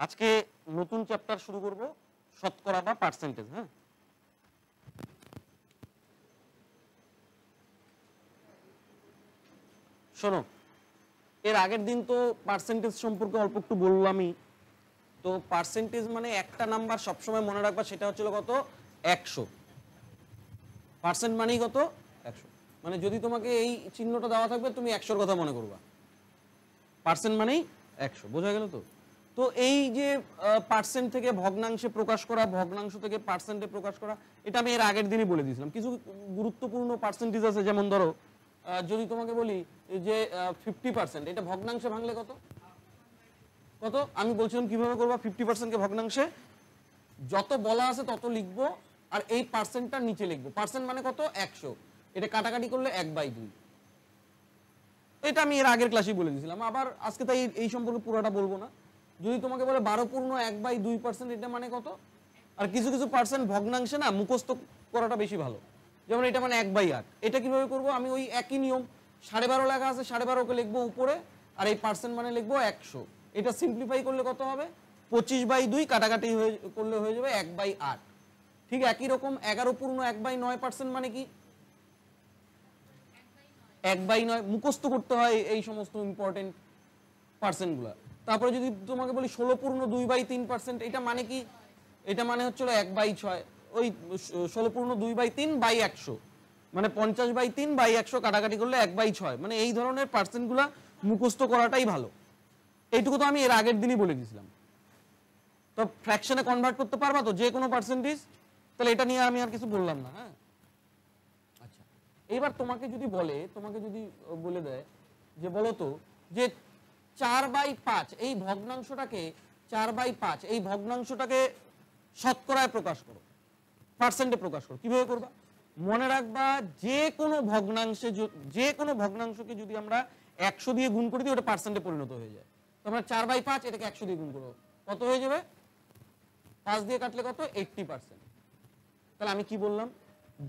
আজকে নতুন চ্যাপ্টার শুরু করব, শতকরা বা পার্সেন্টেজ। হ্যাঁ, শোনো, এর আগের দিন তো পার্সেন্টেজ সম্পর্কে অল্প একটু বললামই। তো পার্সেন্টেজ মানে একটা নাম্বার সবসময় মনে রাখবা, সেটা হচ্ছিল কত? 100। পার্সেন্ট মানেই কত? 100। মানে যদি তোমাকে এই চিহ্নটা দেওয়া থাকবে, তুমি 100-র কথা মনে করবা। পার্সেন্ট মানেই 100, বোঝা গেল তো? তো এই যে পার্সেন্ট থেকে ভগ্নাংশে প্রকাশ করা, ভগ্নাংশ থেকে পার্সেন্টে প্রকাশ করা, এটা আমি এর আগের দিনই বলে দিয়েছিলাম। কিছু গুরুত্বপূর্ণ পার্সেন্টেজ আছে, যেমন ধরো যদি তোমাকে বলি যে 50%, এটা ভগ্নাংশে ভাঙলে কত? কত? আমি বলছিলাম কিভাবে করবা 50%কে ভগ্নাংশে। যত বলা আছে তত লিখবো, আর এই পার্সেন্টটা নিচে লিখবো। পার্সেন্ট মানে কত? 100। এটা কাটাকাটি করলে 1/2। এটা আমি এর আগের ক্লাসেই বলে দিয়েছিলাম, আবার আজকে তাই এই সম্পর্কে পুরোটা বলবো না। যদি তোমাকে বলে 12.1/2%, এটা মানে কত? আর কিছু কিছু পার্সেন্ট ভগ্নাংশে না মুখস্থ করাটা বেশি ভালো। যেমন এটা মানে 1/8। এটা কিভাবে করব? আমি ওই একই নিয়ম, 12.5 লেখা আছে, 12.5কে লিখবো উপরে, আর এই পার্সেন্ট মানে লিখবো 100। এটা সিম্পলিফাই করলে কত হবে? 25/2, কাটাকাটি করলে হয়ে যাবে 1/8। ঠিক একই রকম 11.1/9% মানে কি? 1/9। মুখস্থ করতে হয় এই সমস্ত ইম্পর্টেন্ট পার্সেন্টগুলো। তারপরে যদি তোমাকে বলি 16.2/3%, এটা মানে কি? এটা মানে হচ্ছিল 1/6। ওই 16.2/3/100 মানে 50/3/100, কাটাকাটি করলে 1/6। মানে এই ধরনের পার্সেন্টগুলো মুখস্থ করাটাই ভালো। এইটুকু তো আমি এর আগের দিনই বলে দিয়েছিলাম। তো ফ্র্যাকশনে কনভার্ট করতে পারবা তো যে কোনো পার্সেন্টেজ? তাহলে এটা নিয়ে আমি আর কিছু বললাম না। হ্যাঁ, আচ্ছা, এবার তোমাকে যদি বলে দেয় যে বলো তো যে 4/5 এই ভগ্নাংশটাকে, 4/5 এই ভগ্নাংশটাকে শতকরায় প্রকাশ করো, পার্সেন্টে প্রকাশ করো। কিভাবে করবা? মনে রাখবা, যে কোনো ভগ্নাংশকে যদি আমরা 100 দিয়ে গুণ করে দিই, ওটা পার্সেন্টে পরিণত হয়ে যায়। তোমরা 4/5 এটাকে 100 দিয়ে গুণ করো, কত হয়ে যাবে? 5 দিয়ে কাটলে কত? 80%। তাহলে আমি কি বললাম?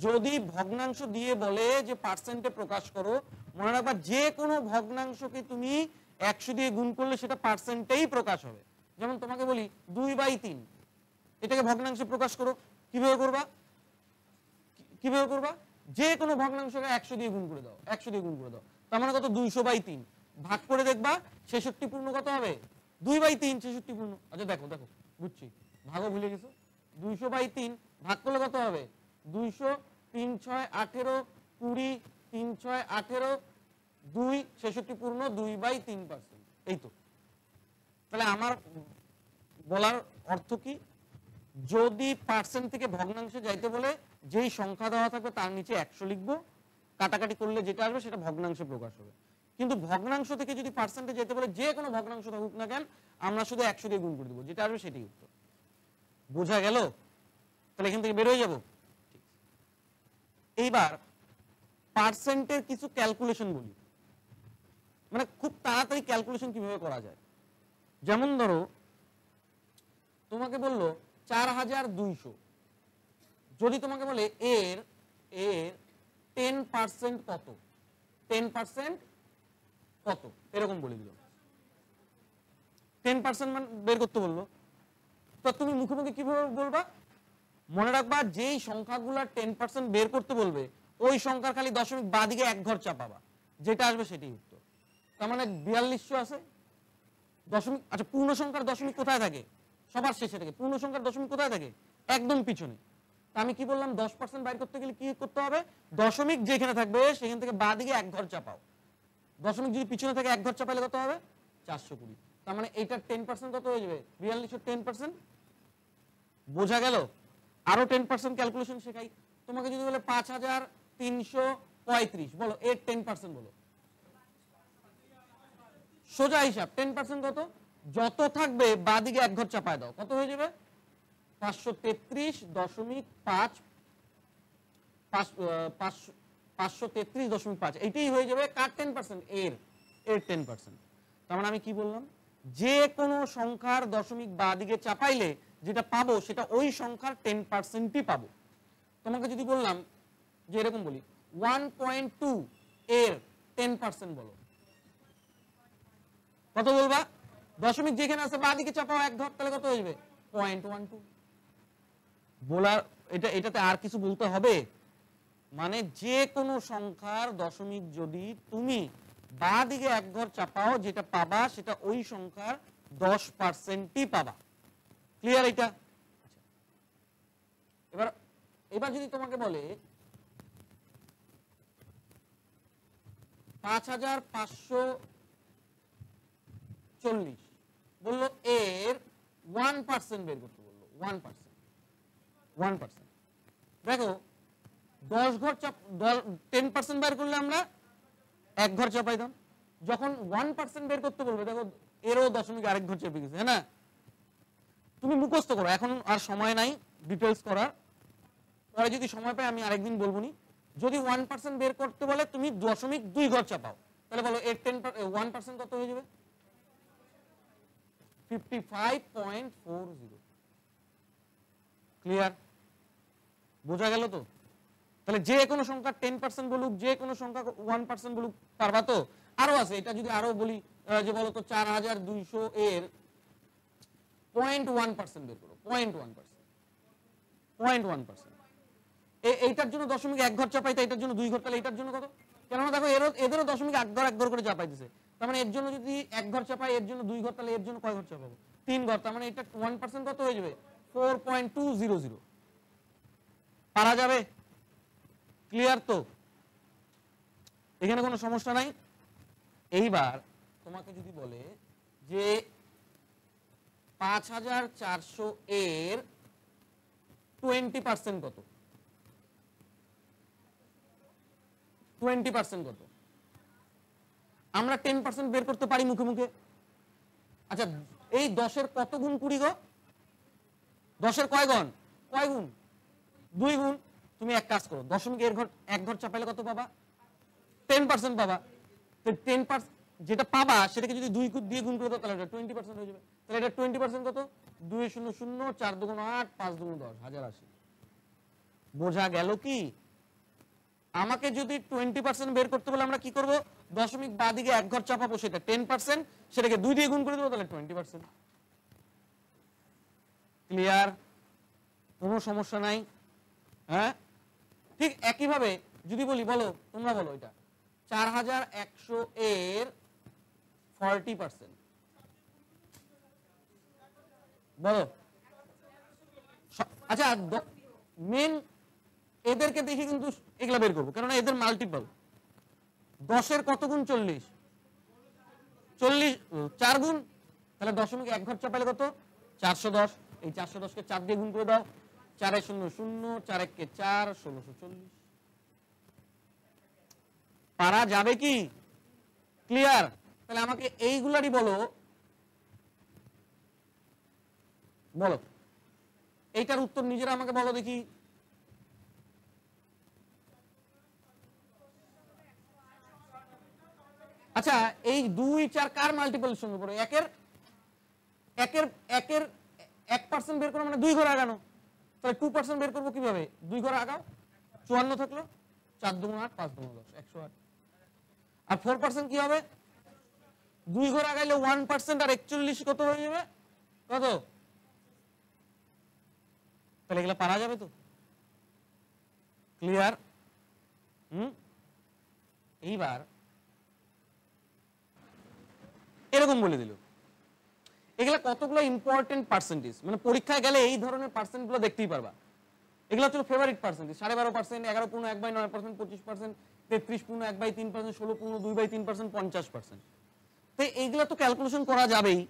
যদি ভগ্নাংশ দিয়ে বলে যে পার্সেন্টে প্রকাশ করো, মনে রাখবা যে কোনো ভগ্নাংশকে তুমি 100 দিয়ে গুণ করলে সেটা পার্সেন্টেই প্রকাশ হবে। যেমন তোমাকে বলি 2/3, এটাকে ভগ্নাংশে প্রকাশ করো। কিভাবে করবা? যে কোনো ভগ্নাংশকে 100 দিয়ে গুণ করে দাও, 100 দিয়ে গুণ করে দাও। তার মানে কত? 200/3। ভাগ করে দেখবা 66 পূর্ণ কত হবে? 2/3 66 পূর্ণ। আচ্ছা দেখো বুঝছি, ভাগও ভুলে গেছো। 200/3 ভাগ করলে কত হবে? 200, 3 6 18, 20, 3 6 18, 2 66 পূর্ণ 2/3%। এই তো। তাহলে আমার বলার অর্থ কি? যদি পার্সেন্ট থেকে ভগ্নাংশে যাইতে বলে, যেই সংখ্যা দেওয়া থাকবে তার নিচে 100 লিখবো, কাটাকাটি করলে যেটা আসবে সেটা ভগ্নাংশে প্রকাশ হবে। কিন্তু ভগ্নাংশ থেকে যদি পার্সেন্টে যেতে বলে, যে কোনো ভগ্নাংশ থাকুক না কেন, আমরা শুধু 100 দিয়ে গুণ করে দেবো, যেটা আসবে সেটাই উত্তর। বোঝা গেল? তাহলে এখান থেকে বের হয়ে যাবো। এইবার পার্সেন্টের কিছু ক্যালকুলেশন বলি, মানে খুব তাড়াতাড়ি ক্যালকুলেশন কিভাবে করা যায়। যেমন ধরো তোমাকে বললো 4200, যদি তোমাকে বলে এর 10% কত, 10% কত, এরকম বলে দিল। 10% মানে বের করতে বললো, তো তুমি মুখে মুখে কিভাবে বলবা? মনে রাখবা, যেই সংখ্যাগুলো 10% বের করতে বলবে, ওই সংখ্যার খালি দশমিক বাদিকে এক ঘর চাপাবা, যেটা আসবে সেটাই উত্তর। তার মানে 4200 আছে দশমিক। আচ্ছা, পূর্ণ সংখ্যার দশমিক কোথায় থাকে? সবার শেষে থাকে। পূর্ণ সংখ্যার দশমিক কোথায় থাকে? একদম পিছনে। আমি কি বললাম? 10% বাইর করতে গেলে কি করতে হবে? দশমিক যেখানে থাকবে সেখান থেকে বাঁ দিকে এক ঘর চাপাও। দশমিক যদি পিছনে থাকে এক ঘর চাপাইলে কত হবে? 420। তার মানে এইটার 10% কত হয়ে যাবে? 42 10%। বোঝা গেল? আরো 10% ক্যালকুলেশন শেখাই তোমাকে। যদি বলে 5335, বলো এর 10% বলো। সোজা হিসাব, 10% কত? যত থাকবে বাঁ দিকে এক ঘর চাপায় দাও, কত হয়ে যাবে? 533.5, 533.5। এইটাই হয়ে যাবে কার 10%? এর 10%। তার মানে আমি কি বললাম? যে কোনো সংখ্যার দশমিক বাঁ দিকে চাপাইলে যেটা পাবো সেটা ওই সংখ্যার 10%ই পাবো। তোমাকে যদি বললাম যে এরকম বলি 1.2 এর 10% বলো, কত বলবা? দশমিক যেখানে আছে বাঁ দিকে চাপাও এক ঘর, তাহলে কত হয়ে যাবে 0.12। বলার এটাতে আর কিছু বলতে হবে? মানে যে কোনো সংখ্যার দশমিক যদি তুমি বাঁ দিকে এক ঘর চাপাও, যেটা পাবা সেটা ওই সংখ্যার 10%ই পাবা। ক্লিয়ার এটা? এবার যদি তোমাকে বলে 5540 বললো এর 1% বের করতে বললো, 1%। দেখো 10 ঘর 10% বের করলে আমরা এক ঘর চাপাইতাম, যখন 1% বের করতে বলবে দেখো এরও দশমিক আরেক ঘর চেপে গেছে, হ্যাঁ না? তুমি মুখস্থ করো, এখন আর সময় নাই ডিটেলস করার, পরে যদি সময় পাই আমি আরেকদিন বলবো নি। যদি 1% বের করতে বলে তুমি 0.2 ঘর চাপাও, তাহলে বলো এর 1% কত হয়ে যাবে? 55.40। ক্লিয়ার? বোঝা গেল তো? তাহলে যে কোনো সংখ্যা 10% বলুক, যে কোনো সংখ্যা 1% বলুক, পারবা তো? আরো আছে, এটা যদি আরো বলি যে বলো তো 4200 এর 0.1% বের করো, 0.1%। এইটার জন্য দশমিক এক ঘর চাপাইতে, এটার জন্য 2 ঘর, তাহলে এটার জন্য কত? কেননা দেখো এদেরও দশমিক এক ঘর করে চাপাইতেছে, তার মানে এর জন্য যদি এক ঘর চাপাই, এর জন্য 2 ঘর, তাহলে এর জন্য কয় ঘর চাপাবো? 3 ঘর, তার মানে এটা 1% কত হয়ে যাবে? 4.200। পারা যাবে? ক্লিয়ার তো? এখানে কোনো সমস্যা নাই। এইবার তোমাকে যদি বলে যে 5400 এর 20% কত? 20% কত? আমরা 10% বের করতে পারি মুখে মুখে। আচ্ছা, এই 10 কত গুণ 20 গো? 10 কয় গুণ? 2 গুণ। তুমি এক কাজ করো, দশমিক এর ঘর এক ঘর চাপাইলে কত পাবা? 10% পাবা। তো 10% যেটা পাবা সেটাকে যদি 2 দিয়ে গুণ করে দাও তাহলে এটা 20% হয়ে যাবে। তাহলে এটা 20% কত? 2 0 0 4 2 8 5 2 10 1080। বোঝা গেল কি? আমাকে যদি 20% বের করতে বলে আমরা কি করব? দশমিক বাঁ দিকে এক ঘর চাপাবো, সেটা 10%, সেটাকে 2 দিয়ে গুণ করে দেবো, তাহলে 20%। ক্লিয়ার? কোনো সমস্যা নাই? হ্যাঁ, ঠিক একইভাবে যদি বলি, বলো তোমরা বলো এটা 4100 এর 40%। বলো। আচ্ছা, মেন এদেরকে দেখে কিন্তু এগুলা বের করবো, কেননা এদের মাল্টিপল। 10 কত গুণ 40? 40 4 গুণ, তাহলে দশমিক এক ঘর চাপাইলে কত? 410। এই 410কে 4 দিয়ে গুণ করে দাও, 4 0 0 4 1 4 1640। পারা যাবে কি? ক্লিয়ার? তাহলে আমাকে এইগুলারই বলো, বলো এইটার উত্তর নিজেরা আমাকে বলো দেখি। আচ্ছা, এই 2 4 কার মাল্টিপলের সঙ্গে পড়ে? একের 1% বের করা মানে 2 ঘর আগানো। তাহলে 2% বের করবো কিভাবে? 2 ঘর আগাও, 54 থাকলো, 4 2 8 5 2 10 108। আর 4% কি হবে? 2 ঘর আগাইলে 1% আর 41 কত হয়ে যাবে? কত? তাহলে এগুলা পারা যাবে তো? ক্লিয়ার? এইবার এরকম বলে দিল, এগুলা কতগুলো ইম্পর্টেন্ট পার্সেন্টেজ, মানে পরীক্ষায় গেলে এই ধরনের পার্সেন্ট গুলো দেখতেই পারবা। এগুলো হচ্ছে ফেভারিট পার্সেন্টেজ। 12.5%, 11.1/9%, 25%, 33.1/3%, 16.2/3%, 50%। তো এইগুলো তো ক্যালকুলেশন করা যাবেই।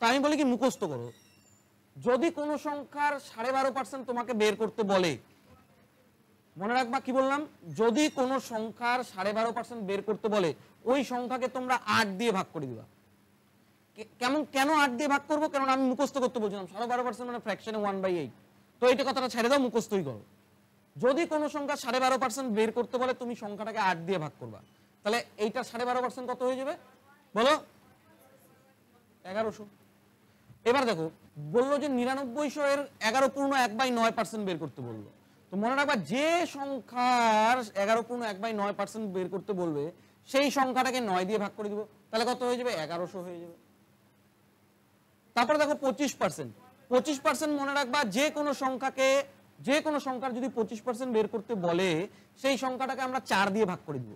তা আমি বলি কি, মুখস্থ করো। যদি কোনো সংখ্যার 12.5% তোমাকে বের করতে বলে, মনে রাখবা কি বললাম, যদি কোনো সংখ্যার 12.5% বের করতে বলে, ওই সংখ্যাকে তোমরা 8 দিয়ে ভাগ করে দিবা। কেন 8 দিয়ে ভাগ করবো? কারণ আমি মুখস্থ করতে বলছিলাম 12.5% মানে ফ্র্যাকশনে 1/8। তো এইটা কথাটা ছেড়ে দাও, মুখস্থই করো। যদি কোনো সংখ্যা 12.5% বের করতে বলে, তুমি সংখ্যাটাকে 8 দিয়ে ভাগ করবা, তাহলে এইটা 12.5% কত হয়ে যাবে বলো? 1100। এবার দেখো, বললো যে 9900 এর 11.1/9% বের করতে বললো। তো মনে রাখবা, যে সংখ্যার 11.1/9% বের করতে বলবে, সেই সংখ্যাটাকে 9 দিয়ে ভাগ করে দিব, তাহলে কত হয়ে যাবে? 1100 হয়ে যাবে। তারপরে দেখো 25%। 25% মনে রাখবা, যে কোনো সংখ্যার যদি 25% বের করতে বলে, সেই সংখ্যাটাকে আমরা 4 দিয়ে ভাগ করে দিব।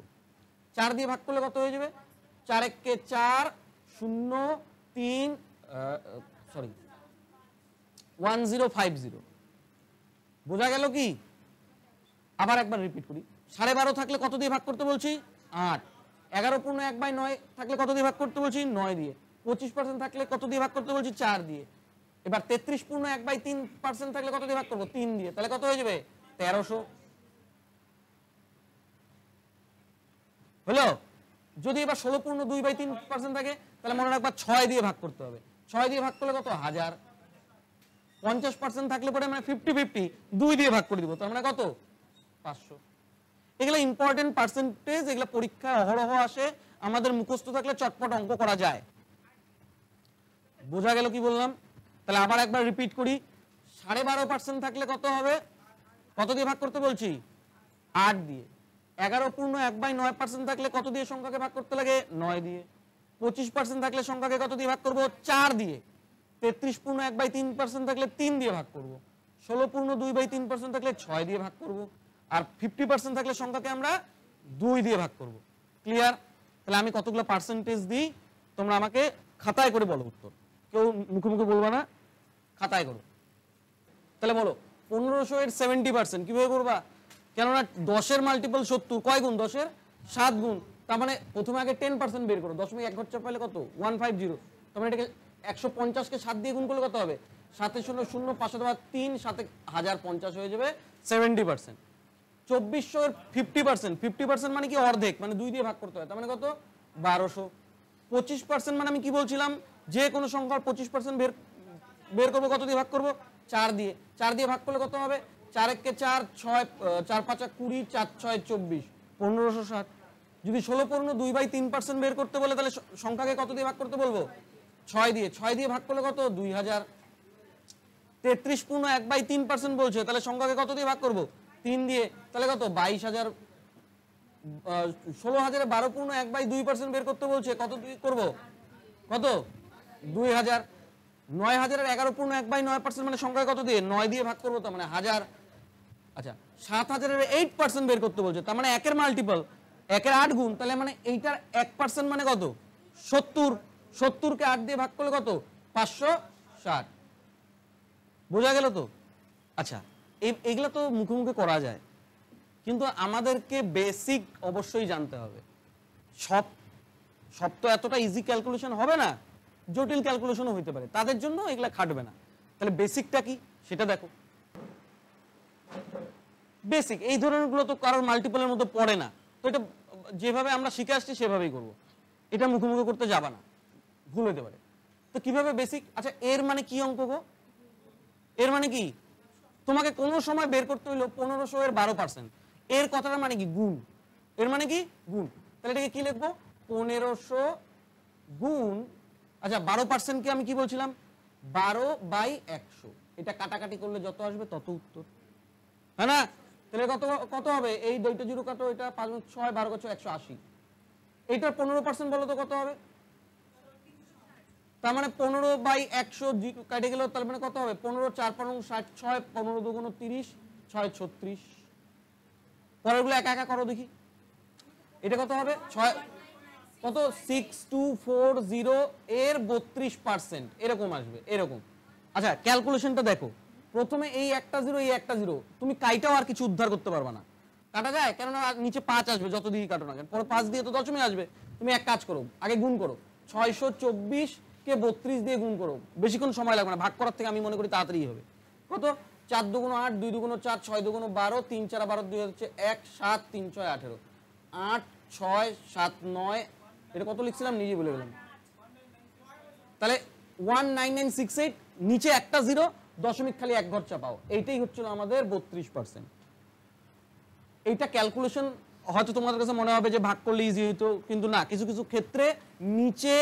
4 দিয়ে ভাগ করলে কত হয়ে যাবে? 4 একে 4, 0 3 সরি 1050। বোঝা গেল কি? আবার একবার রিপিট করি। 12.5 থাকলে কত দিয়ে ভাগ করতে বলছি? 8। 11/1/9 থাকলে কত দিয়ে ভাগ করতে বলছি? 9 দিয়ে। 25% থাকলে কত দিয়ে ভাগ করতে বলছি? 4 দিয়ে। এবার 33/1/3% থাকলে কত দিয়ে ভাগ করবো? 3 দিয়ে। তাহলে কত হয়ে যাবে? 1300। হলো? যদি এবার 16/2/3% থাকে, তাহলে মনে রাখবা 6 দিয়ে ভাগ করতে হবে। 6 দিয়ে ভাগ করলে কত? 1000। 50% থাকলে পরে মানে 50-50 2 দিয়ে ভাগ করে দিব, তার মানে কত? 500। এগুলো ইম্পর্টেন্ট পার্সেন্টেজ, এগুলো পরীক্ষায় অহরহ আসে, আমাদের মুখস্থ থাকলে চটপট অঙ্ক করা যায়। বোঝা গেল কি বললাম? তাহলে আবার একবার রিপিট করি। 12.5% থাকলে কত হবে? কত দিয়ে ভাগ করতে বলছি? 8 দিয়ে। 11/1/9% থাকলে কত দিয়ে সংখ্যাকে ভাগ করতে লাগে? 9 দিয়ে। 25% থাকলে সংখ্যাকে কত দিয়ে ভাগ করব? 4 দিয়ে। 33/1/3% থাকলে 3 দিয়ে ভাগ করব। 16/2/3% থাকলে 6 দিয়ে ভাগ করব। আর 50% থাকলে সংখ্যাকে আমরা 2 দিয়ে ভাগ করব। ক্লিয়ার? তাহলে আমি কতগুলো পার্সেন্টেজ দিই, তোমরা আমাকে খাতায় করে বলো উত্তর, কেউ মুখে মুখে বলবা না, খাতায় করো। তাহলে বলো 1500 এর 70% কিভাবে করবা? কেননা 10 এর মাল্টিপল 70, কয় গুণ? 10 এর 7 গুণ। তার মানে প্রথমে আগে 10% বের করো। 0.1 ঘর চাপ পাইলে কত? 150। তার মানে এটাকে 150 কে 7 দিয়ে গুণ করলে কত হবে? 7 0 0 5 3 7 1050 হয়ে যাবে 70%। 2400 এর 50%, 50% মানে কি? অর্ধেক, মানে 2 দিয়ে ভাগ করতে হয়, তার মানে কত? 1200। 25% মানে আমি কি বলছিলাম? যে কোনো সংখ্যার 25% বের করবো, কত দিয়ে ভাগ করবো? 4 দিয়ে। 4 দিয়ে ভাগ করলে কত হবে? 4 একে 4, 6 4 5 20, 4 6 24, 1560। যদি 16/2/3% বের করতে বলে, তাহলে সংখ্যাকে কত দিয়ে ভাগ করতে বলবো? 6 দিয়ে। 6 দিয়ে ভাগ করলে কত? 2000। 33/1/3% বলছে, তাহলে সংখ্যাকে কত দিয়ে ভাগ করবো? 3 দিয়ে। তাহলে কত? 22000। 16,000 12/1/2% বের করতে বলছে, কত দিয়ে করবো? কত? 2000। 9,000 11/1/9% মানে সংখ্যায় কত দিয়ে? 9 দিয়ে ভাগ করবো, তার মানে 1000। আচ্ছা, 7,000 8% বের করতে বলছে, তার মানে 1 এর মাল্টিপল, 1 এর 8 গুণ, তাহলে মানে এইটার 1% মানে কত? 70। 70 কে 8 দিয়ে ভাগ করলে কত? 560। বোঝা গেল তো? আচ্ছা, এইগুলো তো মুখে মুখে করা যায়, কিন্তু আমাদেরকে বেসিক অবশ্যই জানতে হবে। সব তো এতটা ইজি ক্যালকুলেশন হবে না, জটিল ক্যালকুলেশনও হইতে পারে, তাদের জন্য এগুলা খাটবে না। তাহলে বেসিকটা কি সেটা দেখো। বেসিক এই ধরনের গুলো তো কারোর মাল্টিপলের মধ্যে পড়ে না, তো এটা যেভাবে আমরা শিখে আসছি সেভাবেই করব, এটা মুখে মুখে করতে যাবা না, ভুল হতে পারে। তো কিভাবে বেসিক? আচ্ছা, এর মানে কি অঙ্ক গো? এর মানে কি? তোমাকে কোনো সময় বের করতে হইলো 1500 এর 12%। এর কথাটা মানে কি? গুণ। এর মানে কি? গুণ। তাহলে এটাকে কি লিখবো? 1500 গুণ, আচ্ছা 12% কে আমি কি বলছিলাম? 12/100। এটা কাটাকাটি করলে যত আসবে তত উত্তর, হ্যাঁ না? তাহলে কত কত হবে? এই দুইটা জিরো কাটো, এটা 5 6 12 180। এইটার 15% বলো তো কত হবে? তার মানে 15/100 কাটে গেল, তার মানে কত হবে? 15 4 5 60, 6 15 2 30, 6 36। পরের গুলো একা একা করো দেখি। এটা কত হবে? 6 কত? 6240 এর 32%, এরকম আসবে, এরকম। আচ্ছা, ক্যালকুলেশনটা দেখো। প্রথমে এই একটা জিরো, এই একটা জিরো, তুমি কাইটাও আর কিছু উদ্ধার করতে পারবে না, কাটা যায়, কেননা নিচে 5 আসবে যত দিকে কাটো না কেন, পরে 5 দিয়ে তো দশমিক আসবে। তুমি এক কাজ করো, আগে গুণ করো। 624 কে 32 দিয়ে গুণ করো, বেশিক্ষণ সময় লাগবে না, ভাগ করার থেকে আমি মনে করি তাড়াতাড়ি হবে। কত? 4 2 8, 2 2 4, 6 2 12, 3 4 12, 2 হচ্ছে 1, 7 3 6 18, 8 6 7 9, এটা কত লিখছিলাম নিজে বলে গেলাম। তাহলে 19968, নিচে একটা জিরো, দশমিক খালি এক ঘর চাপাও, এইটাই হচ্ছিল আমাদের 32%। এইটা ক্যালকুলেশন হয়তো তোমাদের কাছে মনে হবে যে ভাগ করলে ইজি হতো, কিন্তু না, কিছু কিছু ক্ষেত্রে নিচে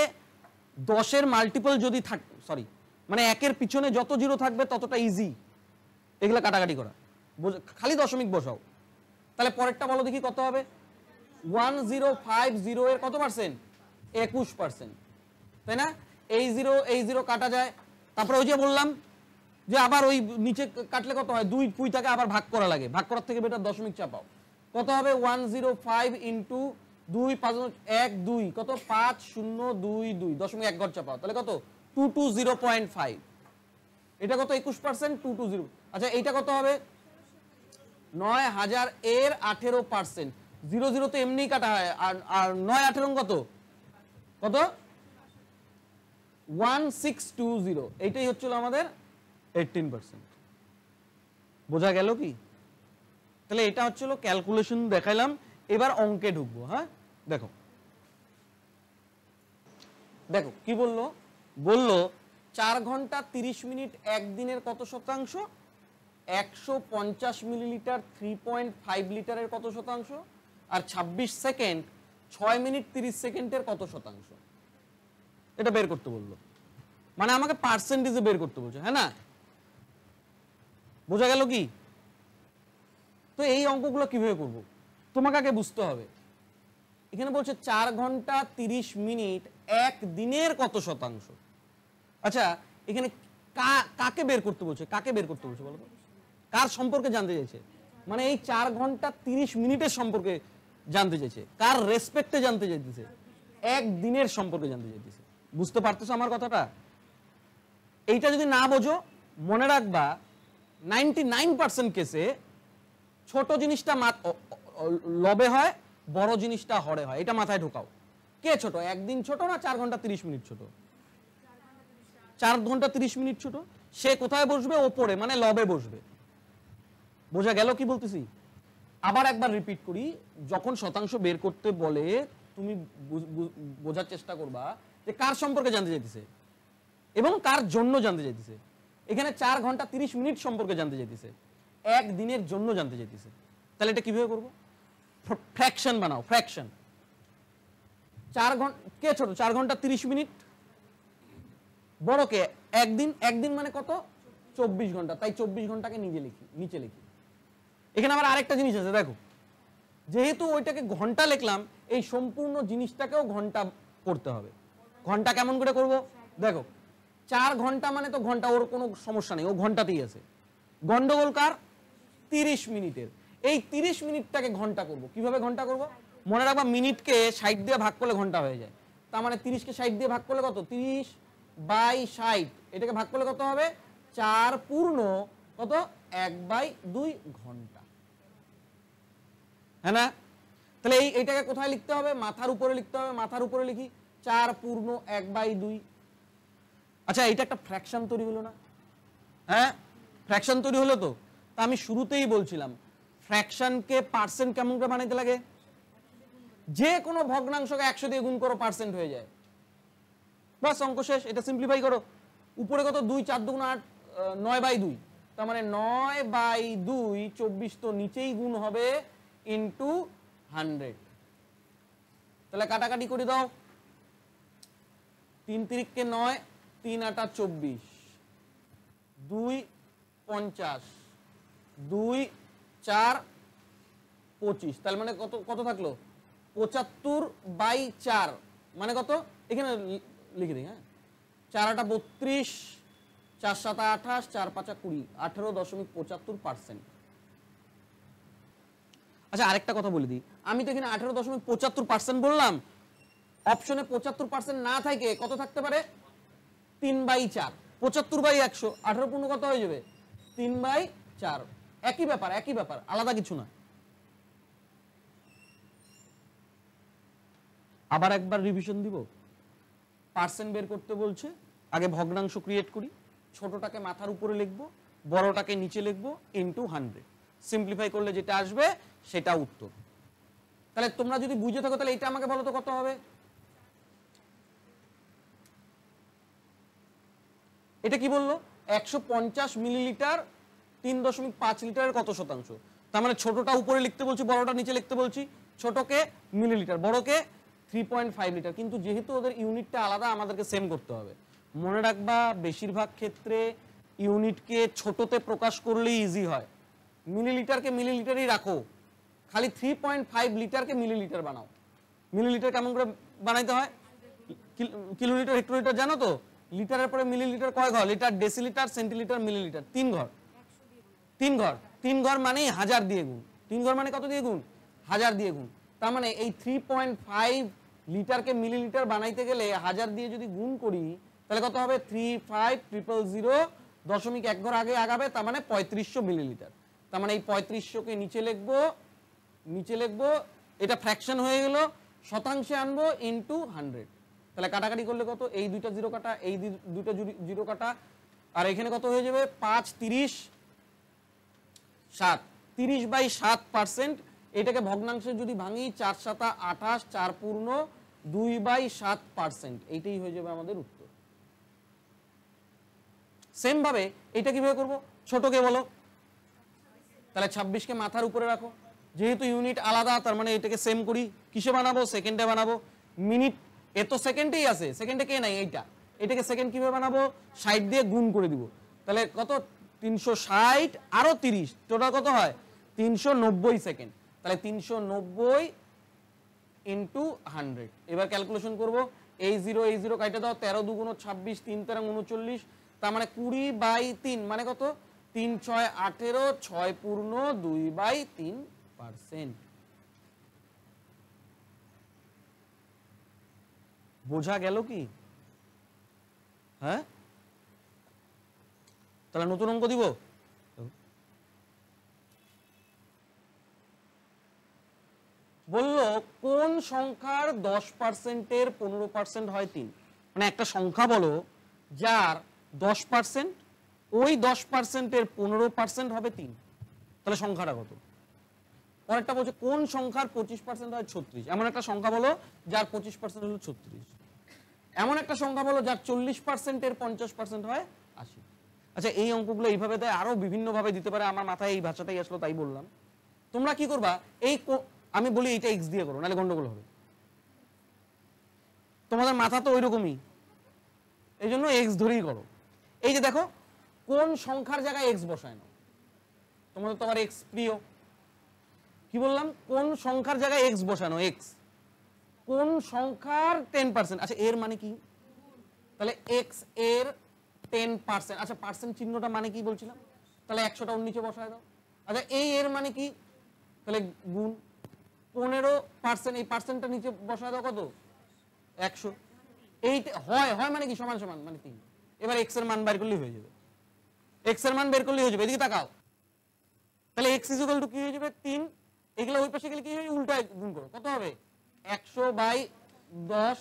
10 এর মাল্টিপল যদি থাকে, সরি মানে 1 এর পিছনে যত জিরো থাকবে ততটা ইজি এগুলা কাটাকাটি করা, খালি দশমিক বসাও। তাহলে পরেরটা বলো দেখি কত হবে? 1050 এর কত পার্সেন্ট? 21%, তাই না? এই জিরো কাটা যায়, তারপরে ওই যে বললাম যে আবার ওই নিচে কাটলে কত হয়, 2 পুই থাকে আবার ভাগ করা লাগে, ভাগ করার থেকে বেটার দশমিক চাপাও। কত হবে 105 ইন্টু 2 5 1 2 কত 5022 দশমিক 1 ঘর চাপাও, তাহলে কত 220.5। এটা কত 21%, 220। আচ্ছা এইটা কত হবে 9000 এর 18%। 00 তো এমনি কাটা হয়, আর 9 18 কত কত 1620। এইটাই হচ্ছিল আমাদের 18%। বোঝা গেল কি? তাহলে এটা হচ্ছিল ক্যালকুলেশন দেখাইলাম, এবার অঙ্কে ঢুকবো। হ্যাঁ দেখো দেখো কি বললো, বললো 4 ঘন্টা 30 মিনিট একদিনের কত শতাংশ, 150 মিলিলিটার 3.5 লিটারের কত শতাংশ, আর 26 সেকেন্ড 6 মিনিট 30 সেকেন্ডের কত শতাংশ। এটা বের করতে বললো, মানে আমাকে পার্সেন্টেজে বের করতে বলছে। হ্যাঁ না, বোঝা গেল কি? তো এই অঙ্কগুলো কিভাবে করব তোমাকে আগে বুঝতে হবে। এখানে বলছে 4 ঘন্টা 30 মিনিট এক দিনের কত শতাংশ। আচ্ছা এখানে কাকে বের করতে বলছে, কাকে বের করতে বলছে বলো তো, কার সম্পর্কে জানতে চাইছে? মানে এই 4 ঘন্টা 30 মিনিটের সম্পর্কে জানতে চাইছে, কার রেসপেক্টে জানতে চাইতেছে, এক দিনের সম্পর্কে জানতে চাইতেছে। বুঝতে পারতেছো আমার কথাটা? এইটা যদি না বোঝো মনে রাখবা 99% কেসে ছোট জিনিসটা লবে হয়, বড় জিনিসটা হরে হয়। এটা মাথায় ঢোকাও। কে ছোট, একদিন ছোট না 4 ঘন্টা 30 মিনিট ছোট? 4 ঘন্টা 30 মিনিট ছোট। সে কোথায় বসবে? ওপরে, মানে লবে বসবে। বোঝা গেল কি বলতেছি? আবার একবার রিপিট করি, যখন শতাংশ বের করতে বলে তুমি বোঝার চেষ্টা করবা যে কার সম্পর্কে জানতে চাইতেছে এবং কার জন্য জানতে চাইতেছে। এখানে 4 ঘন্টা 30 মিনিট সম্পর্কে জানতে চাইতেছে, এক দিনের জন্য জানতে চাইতেছে। তাহলে এটা কিভাবে করবো? ফ্র্যাকশন বানাও, ফ্র্যাকশন। 4 ঘন্টা কে ছোট? 4 ঘন্টা 30 মিনিট। বড় কে? একদিন। একদিন মানে কত? 24 ঘন্টা। তাই 24 ঘন্টাকে নিচে লিখি। এখানে আবার আরেকটা জিনিস আছে, দেখো, যেহেতু ওইটাকে ঘন্টা লিখলাম, এই সম্পূর্ণ জিনিসটাকেও ঘন্টা করতে হবে। ঘন্টা কেমন করে করব? দেখো 4 ঘন্টা মানে তো ঘন্টা, ওর কোনো সমস্যা নেই, ও ঘন্টাতেই আছে। গন্ডগোল কার? 30 মিনিটের। এই 30 মিনিটটাকে ঘন্টা করব। কিভাবে ঘন্টা করব? মনে রাখবা মিনিটকে 60 দিয়ে ভাগ করলে ঘন্টা হয়ে যায়। তার মানে 30কে 60 দিয়ে ভাগ করলে কত? 30/60। এটাকে ভাগ করলে কত হবে? 4 পূর্ণ কত? 1/2 ঘন্টা। হ্যাঁ না? তাহলে এইটাকে কোথায় লিখতে হবে? মাথার উপরে লিখতে হবে। মাথার উপরে লিখি 4 পূর্ণ 1/2। আচ্ছা এইটা একটা ফ্র্যাকশন তৈরি হলো না? হ্যাঁ ফ্র্যাকশন তৈরি হলো তো। তা আমি শুরুতেই বলছিলাম ফ্র্যাকশনকে পার্সেন্ট কেমন করে বানাইতে লাগে? যে কোনো ভগ্নাংশকে 100 দিয়ে গুণ করো, পার্সেন্ট হয়ে যায়। বাস, অঙ্ক শেষ। এটা সিম্পলিফাই করো। উপরে কত? 2 4 2 8 9/2। তার মানে 9/2 24 তো নিচেই গুণ হবে ইন্টু 100। তাহলে কাটাকাটি করে দাও। 3 3 কে 9, 3 8 24, 2 50, 2 4 25। তার মানে কত কত থাকলো? 75/4 মানে কত? এখানে লিখে দিই। হ্যাঁ 4 8 32, 4 7 28, 4 5 20, 18.75%। আচ্ছা আরেকটা কথা বলে দিই, আমি তো এখানে 18.75% বললাম। অপশনে 75% না থাকে কত থাকতে পারে? 3/4। 75/100, 18 পূর্ণ কত হয়ে যাবে? 3/4। একই ব্যাপার, একই ব্যাপার, আলাদা কিছু না। আবার একবার রিভিশন দিব। পার্সেন্ট বের করতে বলছে, আগে ভগ্নাংশ ক্রিয়েট করি। ছোটটাকে মাথার উপরে লিখবো, বড়টাকে নিচে লিখবো, ইন্টু 100। সিম্পলিফাই করলে যেটা আসবে সেটা উত্তর। তাহলে তোমরা যদি বুঝে থাকো তাহলে এটা আমাকে বলো তো কত হবে? এটা কি বললো? 150 মিলিলিটার 3.5 লিটারের কত শতাংশ। তার মানে ছোটটা উপরে লিখতে বলছি, বড়টা নিচে লিখতে বলছি। ছোটকে মিলিলিটার, বড়কে 3.5 লিটার। কিন্তু যেহেতু ওদের ইউনিটটা আলাদা, আমাদেরকে সেম করতে হবে। মনে রাখবা বেশিরভাগ ক্ষেত্রে ইউনিটকে ছোটতে প্রকাশ করলেই ইজি হয়। মিলিলিটারকে মিলিলিটারই রাখো, খালি 3.5 লিটারকে মিলিলিটার বানাও। মিলিলিটার কেমন করে বানাইতে হয়? কিলোলিটার হেক্টোলিটার জানো তো? লিটারের পরে মিলিলিটার কয় ঘর? লিটার, ডেসিলিটার, সেন্টিলিটার, মিলিলিটার, 3 ঘর। 3 ঘর, 3 ঘর মানেই 1000 দিয়ে গুণ। 3 ঘর মানে কত দিয়ে গুণ? 1000 দিয়ে গুণ। তার মানে এই 3.5 লিটারকে মিলিলিটার বানাইতে গেলে 1000 দিয়ে যদি গুণ করি তাহলে কত হবে? 35000 দশমিক 1 ঘর আগে আগাবে, তার মানে 3500 মিলিলিটার। তার মানে এই 3500কে নিচে লিখবো, এটা ফ্র্যাকশন হয়ে গেল, শতাংশে আনবো ইনটু 100। তাহলে কাটাকাটি করলে কত? এই দুইটা জিরো কাটা, এই দুইটা জিরো কাটা, আর এখানে কত হয়ে যাবে? 5 30 7, 30/7%। এটাকে ভগ্নাংশে যদি ভাঙি 4 7 28, 4 পূর্ণ 2/7%। এইটাই হয়ে যাবে আমাদের উত্তর। সেম ভাবে এটা কিভাবে করব? ছোটকে বলো। তাহলে 26কে মাথার উপরে রাখো, যেহেতু ইউনিট আলাদা তার মানে এটাকে সেম করি। কিসে বানাবো? সেকেন্ডে বানাবো। মিনিট এ তো সেকেন্ডেই আছে, সেকেন্ডে কে নাই? এটাকে সেকেন্ড কিভাবে বানাবো? 60 দিয়ে গুণ করে দিব। তাহলে কত? 360 আরো 30, টোটাল কত হয়? 390 সেকেন্ড। তাহলে 390 ইন্টু 100। এবার ক্যালকুলেশন করব। এই জিরো কাইটে দাও, 13 2 26, 3 13 39, তার মানে 20/3 মানে কত? 3 6 18, 6 পূর্ণ 2/3%। বোঝা গেল কি? হ্যাঁ, তাহলে নতুন অঙ্ক দিব। বললো কোন সংখ্যার 10%-এর 15% হয় 3। মানে একটা সংখ্যা বলো যার 10%, ওই 10%-এর 15% হবে 3। তাহলে সংখ্যাটা কত? পরেরটা বলছে কোন সংখ্যার 25% হয় 36। এমন একটা সংখ্যা বলো যার 25% হলো 36। এমন একটা সংখ্যা বলো যার 40%-এর 50% হয় 80। আচ্ছা, এই অঙ্কগুলো এইভাবে দেয়, আরো বিভিন্ন ভাবে দিতে পারে। আমার মাথায় এই ভাষাটাই আসলো তাই বললাম। তোমরা কি করবা? এই আমি বলি এটা এক্স দিয়ে করো, নাহলে গন্ডগোল হবে। তোমাদের মাথা তো ওইরকমই, এই জন্য এক্স ধরেই করো। এই যে দেখো, কোন সংখ্যার জায়গায় এক্স বসায় না। তোমাদের তো আবার এক্স প্রিয়। কি বললাম? কোন সংখ্যার জায়গায় এক্স বসানো। এক্স কোন সংখ্যার 10%। আচ্ছা, এর মানে কি? তাহলে এক্স এর 10%। আচ্ছা, পার্সেন্ট চিহ্নটা মানে কি বলছিলাম? তাহলে 100টা ওর নিচে বসায় দাও। আচ্ছা, এই এর মানে কি? তাহলে গুণ 15%। এই পার্সেন্টটা নিচে বসায় দাও, কত? 100। এই হয় মানে কি? সমান সমান মানে 3। এবার এক্স এর মান বের করলেই হয়ে যাবে। এক্স এর মান বের করলেই হয়ে যাবে। এদিকে তাকাও। তাহলে এক্স ইকুয়াল টু কি হয়ে যাবে? 3। এগুলো ওই পাশে গেলে কি হবে? উল্টা গুণ করো, কত হবে? 100/10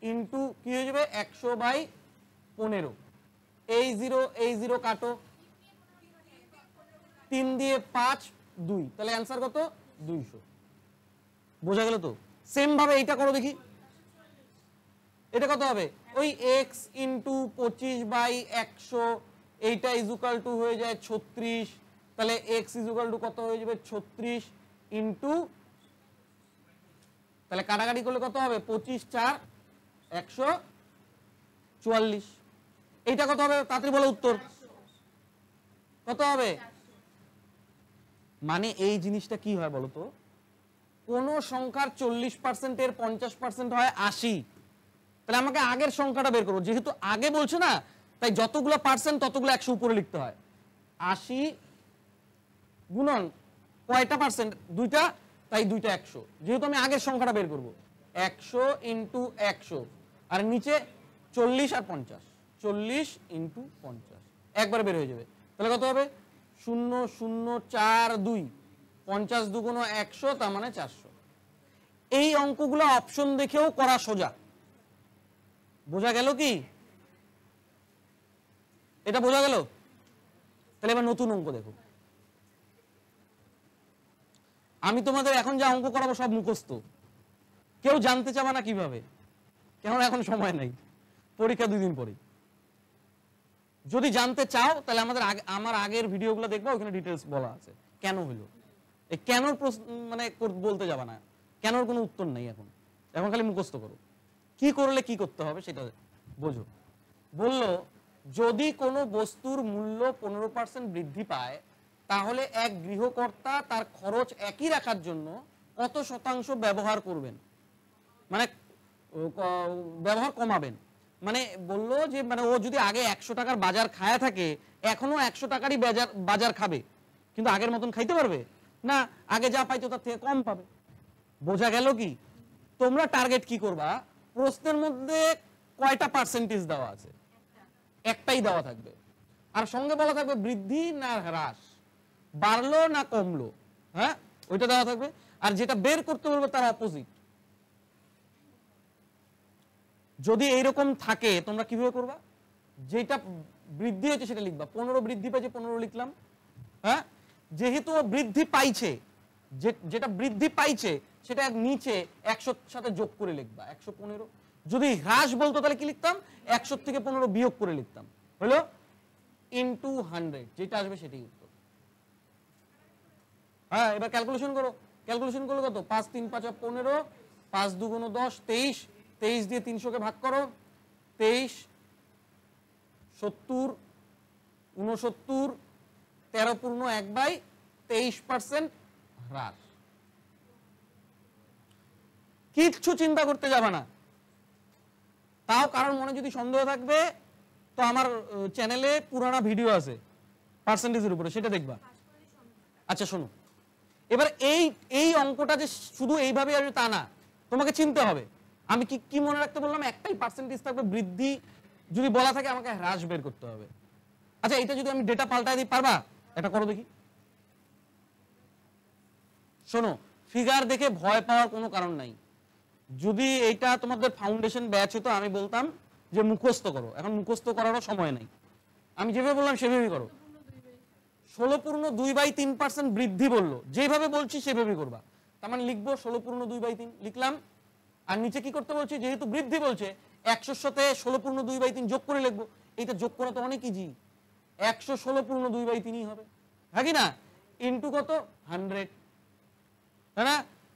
ইন্টু কি হয়ে যাবে? 100/15। এই জিরো কাটো, 3 দিয়ে 5 2, তাহলে অ্যান্সার কত? 200। বোঝা গেল তো? সেম ভাবে এইটা করো দেখি। এটা কত হবে? ওই x ইন্টু 25/100, এইটা ইজুকাল টু হয়ে যায় 36। তাহলে x ইজুকাল টু কত হয়ে যাবে? 36 ইন্টু, তাহলে কাটাকাটি করলে কত হবে? 25 4 144। এইটা কত হবে? তাড়াতাড়ি বলো উত্তর কত হবে? মানে এই জিনিসটা কি হয় বলো তো? কোন সংখ্যার 40%-এর 50% হয় 80। তাহলে আমাকে আগের সংখ্যাটা বের করবো। যেহেতু আগে বলছে না, তাই যতগুলো পার্সেন্ট ততগুলো 100 উপরে লিখতে হয়। 80 গুণন কয়টা পার্সেন্ট? 2টা, তাই 2টা 100। যেহেতু আমি আগের সংখ্যাটা বের করব, 100 ইন্টু 100, আর নিচে 40 আর 50, 40 ইন্টু 50 একবারে বের হয়ে যাবে। তাহলে কত হবে? 0 0 4 2, 50 2 100, তার মানে 400। এই অঙ্কগুলো অপশন দেখেও করা সোজা। বোঝা গেল কি? এটা বোঝা গেল? তাহলে এবার নতুন অঙ্ক দেখো। আমি তোমাদের এখন যা অঙ্ক করাবো সব মুখস্থ। কেউ জানতে চাবে না কিভাবে, কেন এখন সময় নাই, পরীক্ষা 2 দিন পরে। যদি জানতে চাও তাহলে আমার আগের ভিডিওগুলো দেখবো, ওখানে ডিটেলস বলা আছে কেন হলো। এই কেনর মানে বলতে যাবা না, কেনর কোনো উত্তর নেই এখন খালি মুখস্থ করো। কি করলে কি করতে হবে সেটা বোঝো। বলল যদি কোনো বস্তুর মূল্য 15% বৃদ্ধি পায়, তাহলে এক গৃহকর্তা তার খরচ একই রাখার জন্য কত শতাংশ ব্যবহার করবেন, মানে ব্যবহার কমাবেন। মানে বললো যে মানে ও যদি আগে 100 টাকার বাজার খায়া থাকে এখনো 100 টাকারই বাজার খাবে, কিন্তু আগের মতন খাইতে পারবে না, আগে যা পাইতো তার থেকে কম পাবে। বোঝা গেল কি? তোমরা টার্গেট কি করবা, প্রশ্নের মধ্যে কয়টা পার্সেন্টেজ দেওয়া আছে? একটাই দেওয়া থাকবে, আর সঙ্গে বলা থাকবে বৃদ্ধি না হ্রাস, বাড়লো না কমলো, হ্যাঁ ওইটা দেওয়া থাকবে। আর যেটা বের করতে বলবো তার অপোজিট। যদি এইরকম থাকে তোমরা কিভাবে করবা, যেটা বৃদ্ধি হয়েছে সেটা লিখবা, 15 বৃদ্ধি পেয়েছে 15 লিখলাম, হ্যাঁ যেহেতু বৃদ্ধি পাইছে, যেটা বৃদ্ধি পাইছে সেটা নিচে 100 সাথে যোগ করে লিখবা 115। যদি হ্রাস বলতো তাহলে কি লিখতাম, 100 থেকে 15 বিয়োগ করে লিখতাম, হলো ইনটু 100, যেটা আসবে সেটাই উত্তর। হ্যাঁ এবার ক্যালকুলেশন করো, ক্যালকুলেশন করলে কত, 5 3 5 15, 5 2 10, 23, 23 দিয়ে 300 কে ভাগ করো, 23 70 69, 13.1/23% হ্রাস। কিচ্ছু চিন্তা করতে যাবে না। তাও কারণ মনে যদি সন্দেহ থাকবে তো আমার চ্যানেলে পুরানা ভিডিও আছে পার্সেন্টেজের উপরে, সেটা দেখবা। আচ্ছা শোনো, এবার এই অঙ্কটা যে শুধু এইভাবে আসবে তা না, তোমাকে চিনতে হবে। আমি কি মনে রাখতে বললাম, একটাই পার্সেন্টেজ থাকবে, বৃদ্ধি যদি বলা থাকে আমাকে হ্রাস বের করতে হবে। আচ্ছা এটা যদি আমি ডেটা পাল্টাই দিই, পারবা? এটা করো দেখি। শোনো, ফিগার দেখে ভয় পাওয়ার কোনো কারণ নাই। যদি এইটা তোমাদের ফাউন্ডেশন ব্যাচ হতো আমি বলতাম যে মুখস্থ করো, এখন মুখস্থ করারও সময় নাই, আমি যেভাবে বললাম সেভাবেই করো। 16.2/3% বৃদ্ধি বললো, যেভাবে বলছি সেভাবেই করবা। তার মানে লিখবো 16.2/3 লিখলাম, আর নিচে কি করতে বলছি, যেহেতু বৃদ্ধি বলছে 100 সাথে 16.2/3 যোগ করে লিখবো। এইটা যোগ করা তো অনেক ইজি, 116.2/3 হবে, হ্যাঁ কি না, ইন্টু কত 100, তাই না?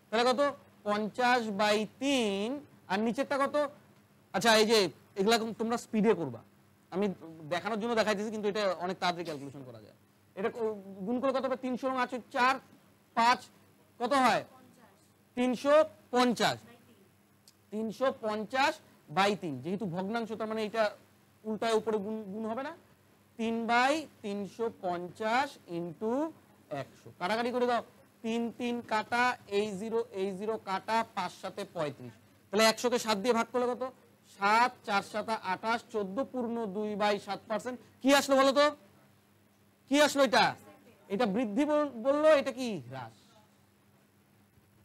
তাহলে কত 50/3, আর নিচেরটা কত? আচ্ছা এই যে এগুলা তোমরা স্পিডে করবা, আমি দেখানোর জন্য দেখাইতেছি, কিন্তু এটা অনেক তাড়াতাড়ি ক্যালকুলেশন করা যায়। এটা গুণ করে কত হবে, 300 আছে 4 5 কত হয় 350, 350/3, যেহেতু ভগ্নাংশ তার মানে এটা উল্টায় উপরে গুণ হবে না, 3/350 ইন্টু 100, কাটাকাটি করে দাও, 3 3 কাটা, এই 0 কাটা, 5 7 35, তাহলে 100 কে 7 দিয়ে ভাগ করলে কত, 7 4 7 28, 14.2/7%। কি আসলো বলো তো, কি আসলো? এটা বৃদ্ধি বললো, এটা কি হ্রাস?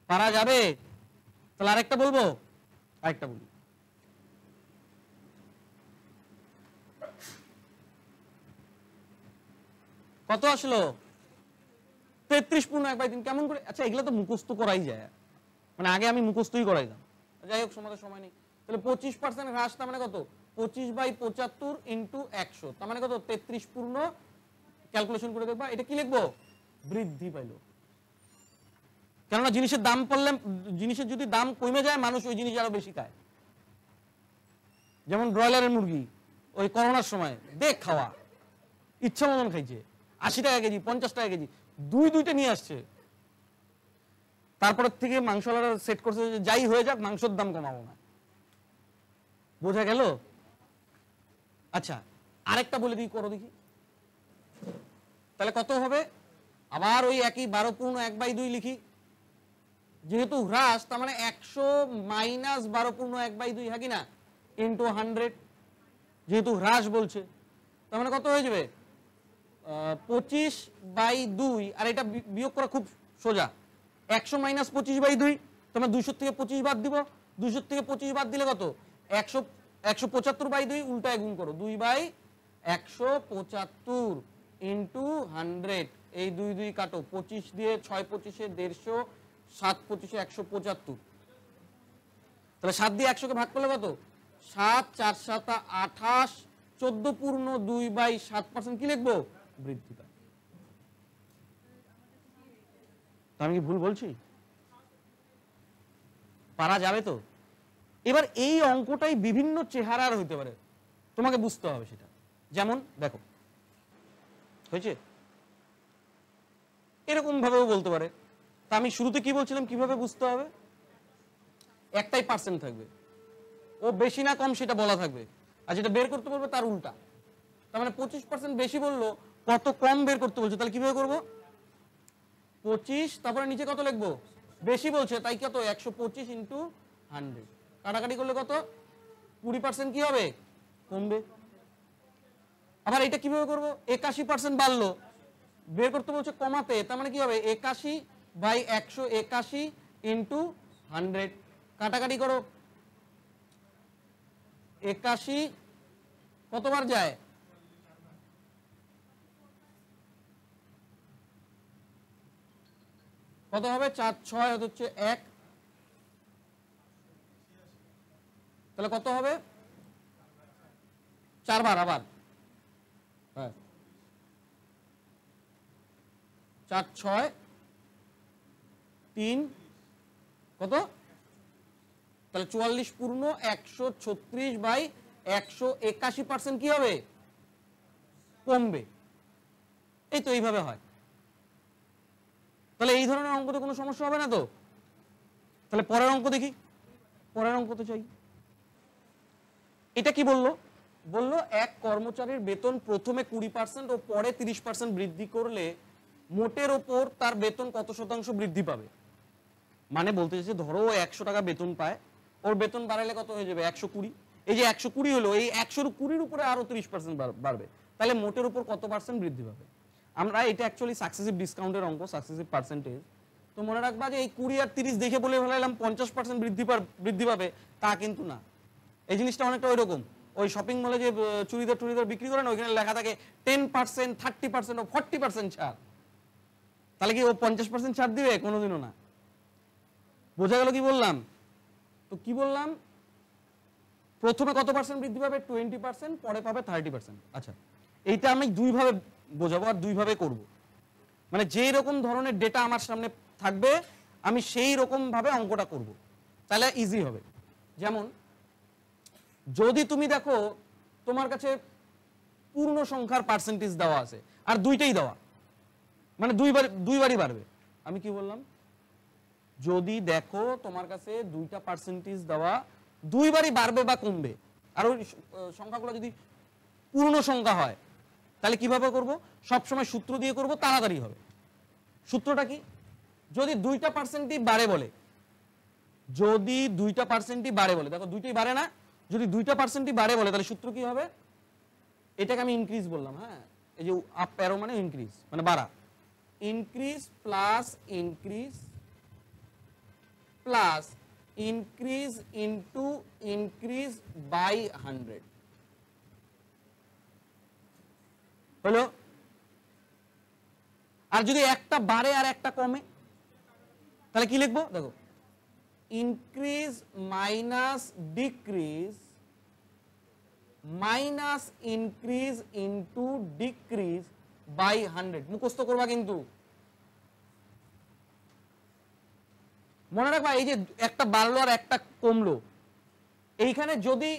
পারা যাবে? তাহলে আরেকটা বলবো, আরেকটা বলি। কত আসলো? 33.1/3। কেমন করে? আচ্ছা এগুলো তো মুখস্থ করাই যায়, মানে আগে আমি মুখস্থই করাইতাম, যাই হোক সমাজের সময় নেই। তাহলে 25% হ্রাস, তার মানে কত, 25/75 ইন্টু 100, তার মানে কত, 33 ক্যালকুলেশন করে দেখবা। এটা কি লিখবো, বৃদ্ধি পাইলো। কেননা জিনিসের দাম পড়লে, জিনিসের যদি দাম কমে যায় মানুষ ওই জিনিস আরো বেশি খায়। যেমন ব্রয়লারের মুরগি ওই করোনার সময় দেখ খাওয়া ইচ্ছা মতন খাইছে, 80 টাকা কেজি 50 টাকা কেজি, দুইটা নিয়ে আসছে। তারপর থেকে মাংসওয়ালারা সেট করছে যে যাই হয়ে যাক মাংসের দাম কমাবো না। বোঝা গেল? আচ্ছা আরেকটা বলে দিই, করো দেখি। তাহলে কত হবে, আবার ওই একই 12.1/2 লিখি, যেহেতু হ্রাস তার মানে 100 মাইনাস 12.1/2, হ্যাঁ কি না, ইন্টু 100, যেহেতু হ্রাস বলছে তার মানে কত হয়ে যাবে, 25/2, আর এটা বিয়োগ করা খুব সোজা, 100 মাইনাস 25/2, তোমরা 200 থেকে 25 বাদ দিব, 200 থেকে 25 বাদ দিলে কত, 175/2, উল্টায় গুণ করো, 2/175 ইন্টু 100, এই 2 কাটো, 25 দিয়ে 6 25-এ 150, 7 25-এ 175, তাহলে 7 দিয়ে 100 কে ভাগ করলে কত, 7 4 7 28, 14.2/7% কি লিখবো, বৃদ্ধি পায়। আমি কি ভুল বলছি? পারা যাবে তো? এবার এই অঙ্কটাই বিভিন্ন চেহারার হইতে পারে, তোমাকে বুঝতে হবে সেটা। যেমন দেখো হয়েছে, এরকম ভাবেও বলতে পারে। তা আমি শুরুতে কি বলছিলাম, কিভাবে বুঝতে হবে, একটাই পার্সেন্ট থাকবে, ও বেশি না কম সেটা বলা থাকবে, আর যেটা বের করতে বলবে তার উল্টা। তার মানে 25% বেশি বললো, কত কম বের করতে বলছে, তাহলে কিভাবে করবো? 25, তারপরে নিচে কত লিখবো? বেশি বলছে তাই কত, 125 ইন্টু 100, কাটাকাটি করলে কত, 20% কি হবে, কমবে। আবার এটা কিভাবে করবো, 81% বাড়লো, বের করতে বলছে কমাতে, তার মানে কি হবে, 81/181 ইন্টু 100, কাটাকাটি করো, 81 কতবার যায়, কত হবে, 4 6 হচ্ছে 1, তাহলে কত হবে, 4 বার আবার, হ্যাঁ 4 6 3 কত, তাহলে 44 পূর্ণ 136/181% কি হবে, কমবে। এই তো এইভাবে হয়। তাহলে এই ধরনের অঙ্কতে কোনো সমস্যা হবে না তো। তাহলে পরের অঙ্ক দেখি, পরের অঙ্ক তো চাই। এটা কি বললো, বললো এক কর্মচারীর বেতন প্রথমে 20% ও পরে 30% বৃদ্ধি করলে মোটের ওপর তার বেতন কত শতাংশ বৃদ্ধি পাবে। মানে বলতে চাইছে ধরো 100 টাকা বেতন পায়, ওর বেতন বাড়ালে কত হয়ে যাবে, 120। এই যে 120 হলো, এই 120 উপরে আরো 30% বাড়বে, তাহলে মোটের উপর কত পার্সেন্ট বৃদ্ধি পাবে। আমরা এটা অ্যাকচুয়ালি সাকসেসিভ ডিসকাউন্টের অঙ্ক, সাকসেসিভ পার্সেন্টেজ। তো মনে রাখবা যে এই 20 আর 30 দেখে বলে ফেলাইলাম 50% বৃদ্ধি পাবে, তা কিন্তু না। এই জিনিসটা অনেকটা ওই রকম, ওই শপিং মলে যে চুড়িদার বিক্রি করে না, ওইখানে লেখা থাকে 10%, 30% ও 40% ছাড়, তাহলে কি ও 50% ছাড় দিবে, কোনোদিনও না। বোঝা গেল কি বললাম? তো কি বললাম, প্রথমে কত পার্সেন্ট বৃদ্ধি পাবে, 20%, পরে পাবে 30%। আচ্ছা, এইটা আমি দুইভাবে বোঝাবো আর দুইভাবে করব। মানে যেই রকম ধরনের ডেটা আমার সামনে থাকবে আমি সেই রকম ভাবে অঙ্কটা করব, তাহলে ইজি হবে। যেমন যদি তুমি দেখো তোমার কাছে পূর্ণ সংখ্যার পার্সেন্টেজ দেওয়া আছে আর দুইটাই দেওয়া, মানে দুইবারই বাড়বে। আমি কি বললাম, যদি দেখো তোমার কাছে দুইটা পার্সেন্টেজ দেওয়া, দুইবারই বাড়বে বা কমবে, আর ওই সংখ্যাগুলো যদি পূর্ণ সংখ্যা হয় তাহলে কিভাবে করব, সবসময় সূত্র দিয়ে করব, তাড়াতাড়ি হবে। সূত্রটা কি, যদি দুইটা পার্সেন্টই বাড়ে বলে, যদি দুইটা পার্সেন্টই বাড়ে বলে, দেখো দুইটাই বাড়ে না, যদি দুইটা পার্সেন্টই বাড়ে বলে তাহলে সূত্র কি হবে, এটাকে আমি ইনক্রিজ বললাম, হ্যাঁ এই যে আপ অ্যারো মানে ইনক্রিজ মানে বাড়া, increase plus increase plus increase into increase by 100 হলো। আর যদি একটা বাড়ে আর একটা কমে তাহলে কি লিখবো, দেখো increase minus decrease minus increase into decrease by 100। মুখস্থ করবা কিন্তু, মনে রাখবা এই যে একটা বাড়লো আর একটা কমলো, এইখানে যদি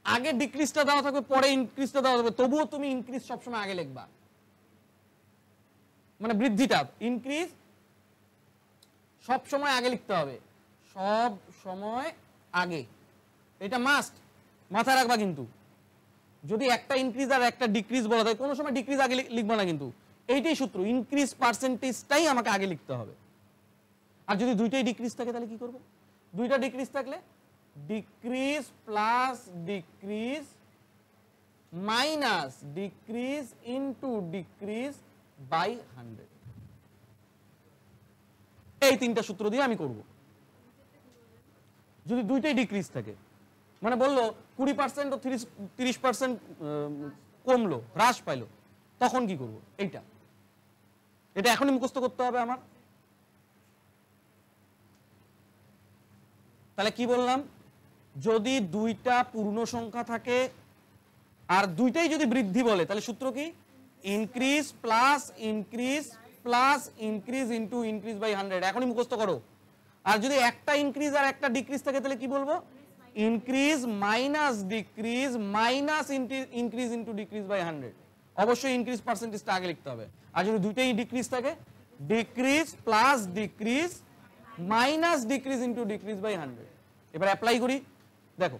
আগে ডিক্রিজটা দেওয়া থাকবে পরে ইনক্রিজটা দেওয়া থাকবে, তবুও তুমি ইনক্রিজ সবসময় আগে লিখবা, মানে বৃদ্ধিটা ইনক্রিজ সব সময় আগে লিখতে হবে, সব সময় আগে, এটা মাস্ট মাথায় রাখবা। কিন্তু যদি একটা ইনক্রিজ আর একটা ডিক্রিজ বলা থাকে, কোনো সময় ডিক্রিজ আগে লিখবা না, কিন্তু এইটাই সূত্র, ইনক্রিজ পার্সেন্টেজটাই আমাকে আগে লিখতে হবে। আর যদি দুইটাই ডিক্রিজ থাকে তাহলে কি করবে, দুইটা ডিক্রিজ থাকলে decrease plus decrease minus decrease into decrease by 100, এই তিনটা সূত্র দিয়ে আমি করব। যদি দুইটাই ডিক্রিজ থাকে, মানে বললো 20% ও 30% কমলো, হ্রাস পাইলো, তখন কি করব, এইটা এটা এখনই মুখস্থ করতে হবে আমার। তাহলে কি বললাম, যদি দুইটা পূর্ণ সংখ্যা থাকে আর দুইটাই যদি বৃদ্ধি বলে তাহলে সূত্র কি, increase plus increase plus increase into increase by 100, এখনই মুখস্থ করো। আর যদি একটা ইনক্রিজ আর একটা ডিক্রিজ থাকে তাহলে কি বলবো, increase minus decrease minus increase into decrease by 100, অবশ্যই ইনক্রিজ পার্সেন্টেজটা আগে লিখতে হবে। আর যদি দুইটাই ডিক্রিজ থাকে, decrease plus decrease minus decrease into decrease by 100। এবার অ্যাপ্লাই করি, দেখো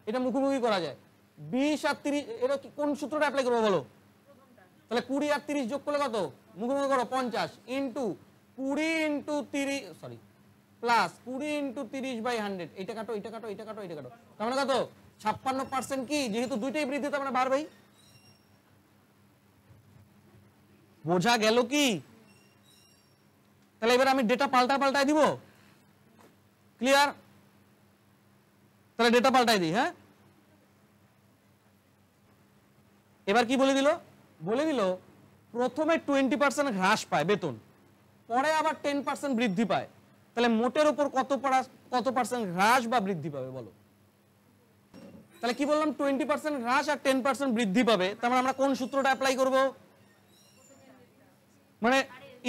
এটা মুখোমুখি করা যায়, 20 আর 30, এটা কোন সূত্রটা অ্যাপ্লাই করবো বলো? তাহলে 20 আর 30 যোগ করলে কত? মুখোমুখি করো, 50 into 20 into 30, sorry plus 20 into 30/100। এটা কাটো, এটা কাটো, এটা কাটো, এটা কাটো, তার মানে কত? 56% কি? যেহেতু দুইটাই বৃদ্ধি তার মানে বাড়বেই। বোঝা গেল কি? তাহলে এবার আমি ডেটা পাল্টায় দিব। ক্লিয়ার? তাহলে ডেটা পাল্টাই দিই। হ্যাঁ, এবার কি বলে দিল? বলে দিল প্রথমে 20% হ্রাস পায় বেতন, পরে আবার 10% বৃদ্ধি পায়। তাহলে মোটের উপর কত পার্সেন্ট হ্রাস বা বৃদ্ধি পাবে বলো? তাহলে কি বললাম? 20% হ্রাস আর 10% বৃদ্ধি পাবে। তার মানে আমরা কোন সূত্রটা অ্যাপ্লাই করব? মানে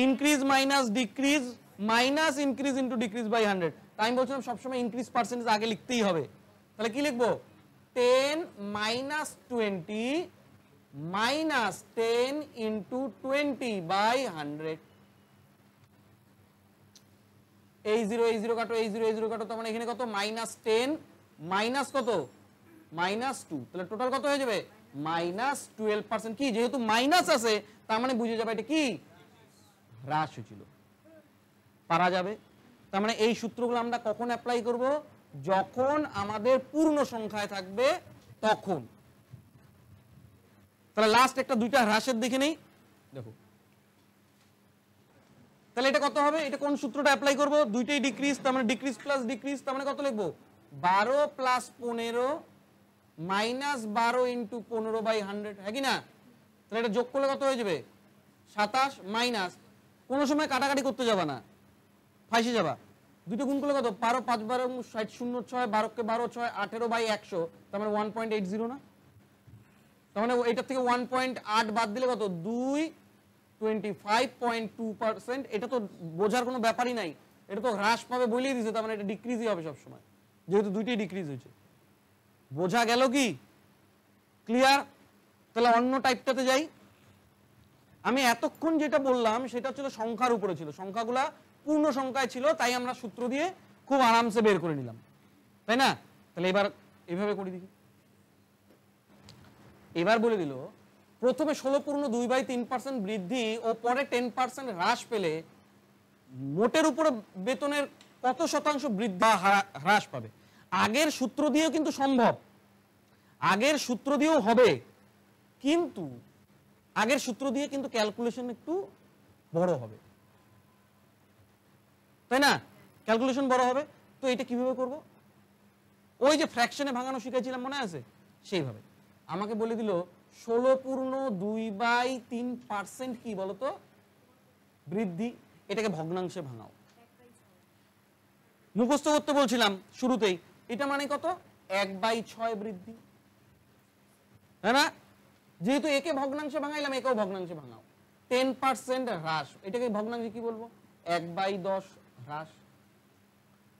increase minus decrease minus increase into decrease by 100। তাই আমি বলছিলাম সবসময় ইনক্রিজ পার্সেন্টেজ আগে লিখতেই হবে। তাহলে কি লিখবো? 10 মাইনাস 20 মাইনাস 10 ইন্টু 20/100। এই জিরো কাটো, এই জিরো কাটো, তার মানে এখানে কত? -10 মাইনাস কত? -2। তাহলে টোটাল কত হয়ে যাবে? -12%। কি? যেহেতু মাইনাস আছে তার মানে বুঝে যাবে এটা কি? হ্রাস হয়েছিল। পারা যাবে? তার মানে এই সূত্রগুলো আমরা কখন অ্যাপ্লাই করব? যখন আমাদের পূর্ণ সংখ্যায় থাকবে তখন। তাহলে লাস্ট একটা দুইটা হ্রাসের দেখে নেই। দেখো তাহলে এটা কত হবে? এটা কোন সূত্রটা অ্যাপ্লাই করব? দুইটাই ডিক্রিজ, তার মানে ডিক্রিজ প্লাস ডিক্রিজ, তার মানে কত লিখবো? 12 প্লাস 15 মাইনাস 12 ইন্টু 15/100। হ্যাঁ কি না? তাহলে এটা যোগ করলে কত হয়ে যাবে? 27 মাইনাস, কোনো সময় কাটাকাটি করতে যাবা না, ফাইসে যাবা। দুটো গুণ করলে কত? 12 5 12 60 0 6 12 কে 12 6 18/100, তার মানে 1.80 না? তার মানে এটার থেকে 1.8 বাদ দিলে কত? 2 25.2%। এটা তো বোঝার কোনো ব্যাপারই নাই, এটা তো হ্রাস পাবে বলেই দিয়েছে, তার মানে এটা ডিক্রিজই হবে সবসময়, যেহেতু দুইটাই ডিক্রিজ হয়েছে। বোঝা গেল কি? ক্লিয়ার? তাহলে অন্য টাইপটাতে যাই। আমি এতক্ষণ যেটা বললাম সেটা ছিল সংখ্যার উপরে ছিল, সংখ্যাগুলা পূর্ণ সংখ্যায় ছিল, তাই আমরা সূত্র দিয়ে খুব আরামসে বের করে নিলাম, তাই না? তাহলে এবার এভাবে করে দেখি। এবার বলে দিল প্রথমে 16.2/3% বৃদ্ধি ও পরে 10% হ্রাস পেলে মোটের উপরে বেতনের কত শতাংশ বৃদ্ধি বা হ্রাস পাবে? আগের সূত্র দিয়েও কিন্তু সম্ভব, আগের সূত্র দিয়েও হবে, কিন্তু আগের সূত্র দিয়ে কিন্তু ক্যালকুলেশন একটু বড় হবে, তাই না? ক্যালকুলেশন বড় হবে। তো এটা কিভাবে করব? ওই যে ফ্র্যাকশনে ভাঙানো শিখেছিলাম মনে আছে? সেইভাবে আমাকে বলে দিল 16.2/3% কি বলতো বৃদ্ধি, এটাকে ভগ্নাংশে ভাঙাও। মুখস্থ করতে বলছিলাম শুরুতেই, এটা মানে কত? 1/6 বৃদ্ধি, তাই না? যেহেতু একে ভগ্নাংশে ভাঙাইলাম, একেও ভগ্নাংশে ভাঙাও। 10% হ্রাস, এটাকে ভগ্নাংশে কি বলবো? 1/10 হ্রাস।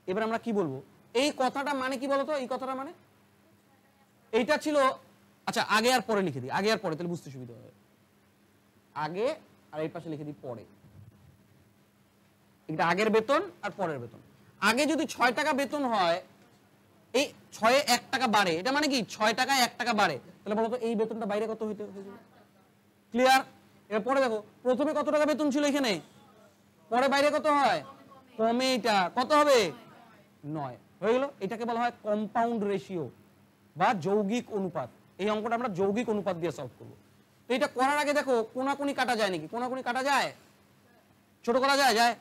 এবার আমরা কি বলবো? এই কথাটা মানে কি বলতো? এই কথাটা মানে এইটা ছিল, আচ্ছা আগে আর পরে লিখে দিই, আগে আর পরে, তাহলে বুঝতে সুবিধা হবে। আগে আর এই পাশে লিখে দিই পরে। এটা আগের বেতন আর পরের বেতন। আগে যদি 6 টাকা বেতন হয়, এই 6 এ 1 টাকা বাড়ে, এটা মানে কি 6 টাকায় 1 টাকা বাড়ে, তাহলে বলো তো এই বেতনটা বাইরে কত হইতে হবে? ক্লিয়ার? এবার পরে দেখো প্রথমে কত টাকা বেতন ছিল এখানে, পরে বাইরে কত হয়? কমে, এটা কত হবে? 9 হয়ে গেল। এটাকে বলা হয় কম্পাউন্ড রেশিও বা যৌগিক অনুপাত। এই অঙ্কটা আমরা যৌগিক অনুপাত দিয়ে সলভ করব। তো এটা করার আগে দেখো কোনাকুনি কাটা যায় নাকি? কোনাকুনি কাটা যায়? ছোট করা যায়? যায়।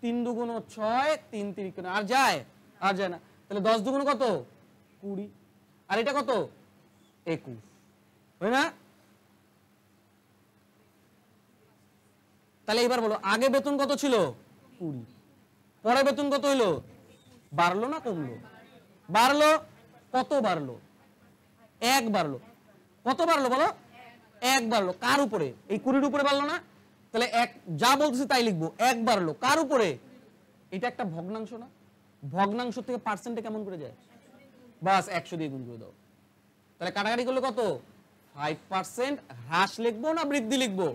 3 দুগুণ 6, 3 3 আর যায়? আর যায় না। তাহলে 10 দুগুণ কত? 20, আর এটা কত? 21, হয় না? তাহলে এবার বলো আগে বেতন কত ছিল? 20, পরে বেতন কত হইলো? বাড়লো না কমলো? বাড়লো। কত বাড়লো? 1 বাড়লো। কত বাড়লো বলো? 1 বাড়লো। কার উপরে? এই 20-র উপরে বাড়লো না? তাহলে 1, যা বলতেছি তাই লিখবো। 1 বাড়লো কার উপরে? এটা একটা ভগ্নাংশ না? ভগ্নাংশ থেকে পার্সেন্টে কেমন করে যায়? বাস 100 দিয়ে গুণ করে দাও। তাহলে কাটাকাটি করলে কত? 5% হ্রাস লিখবো না বৃদ্ধি লিখবো?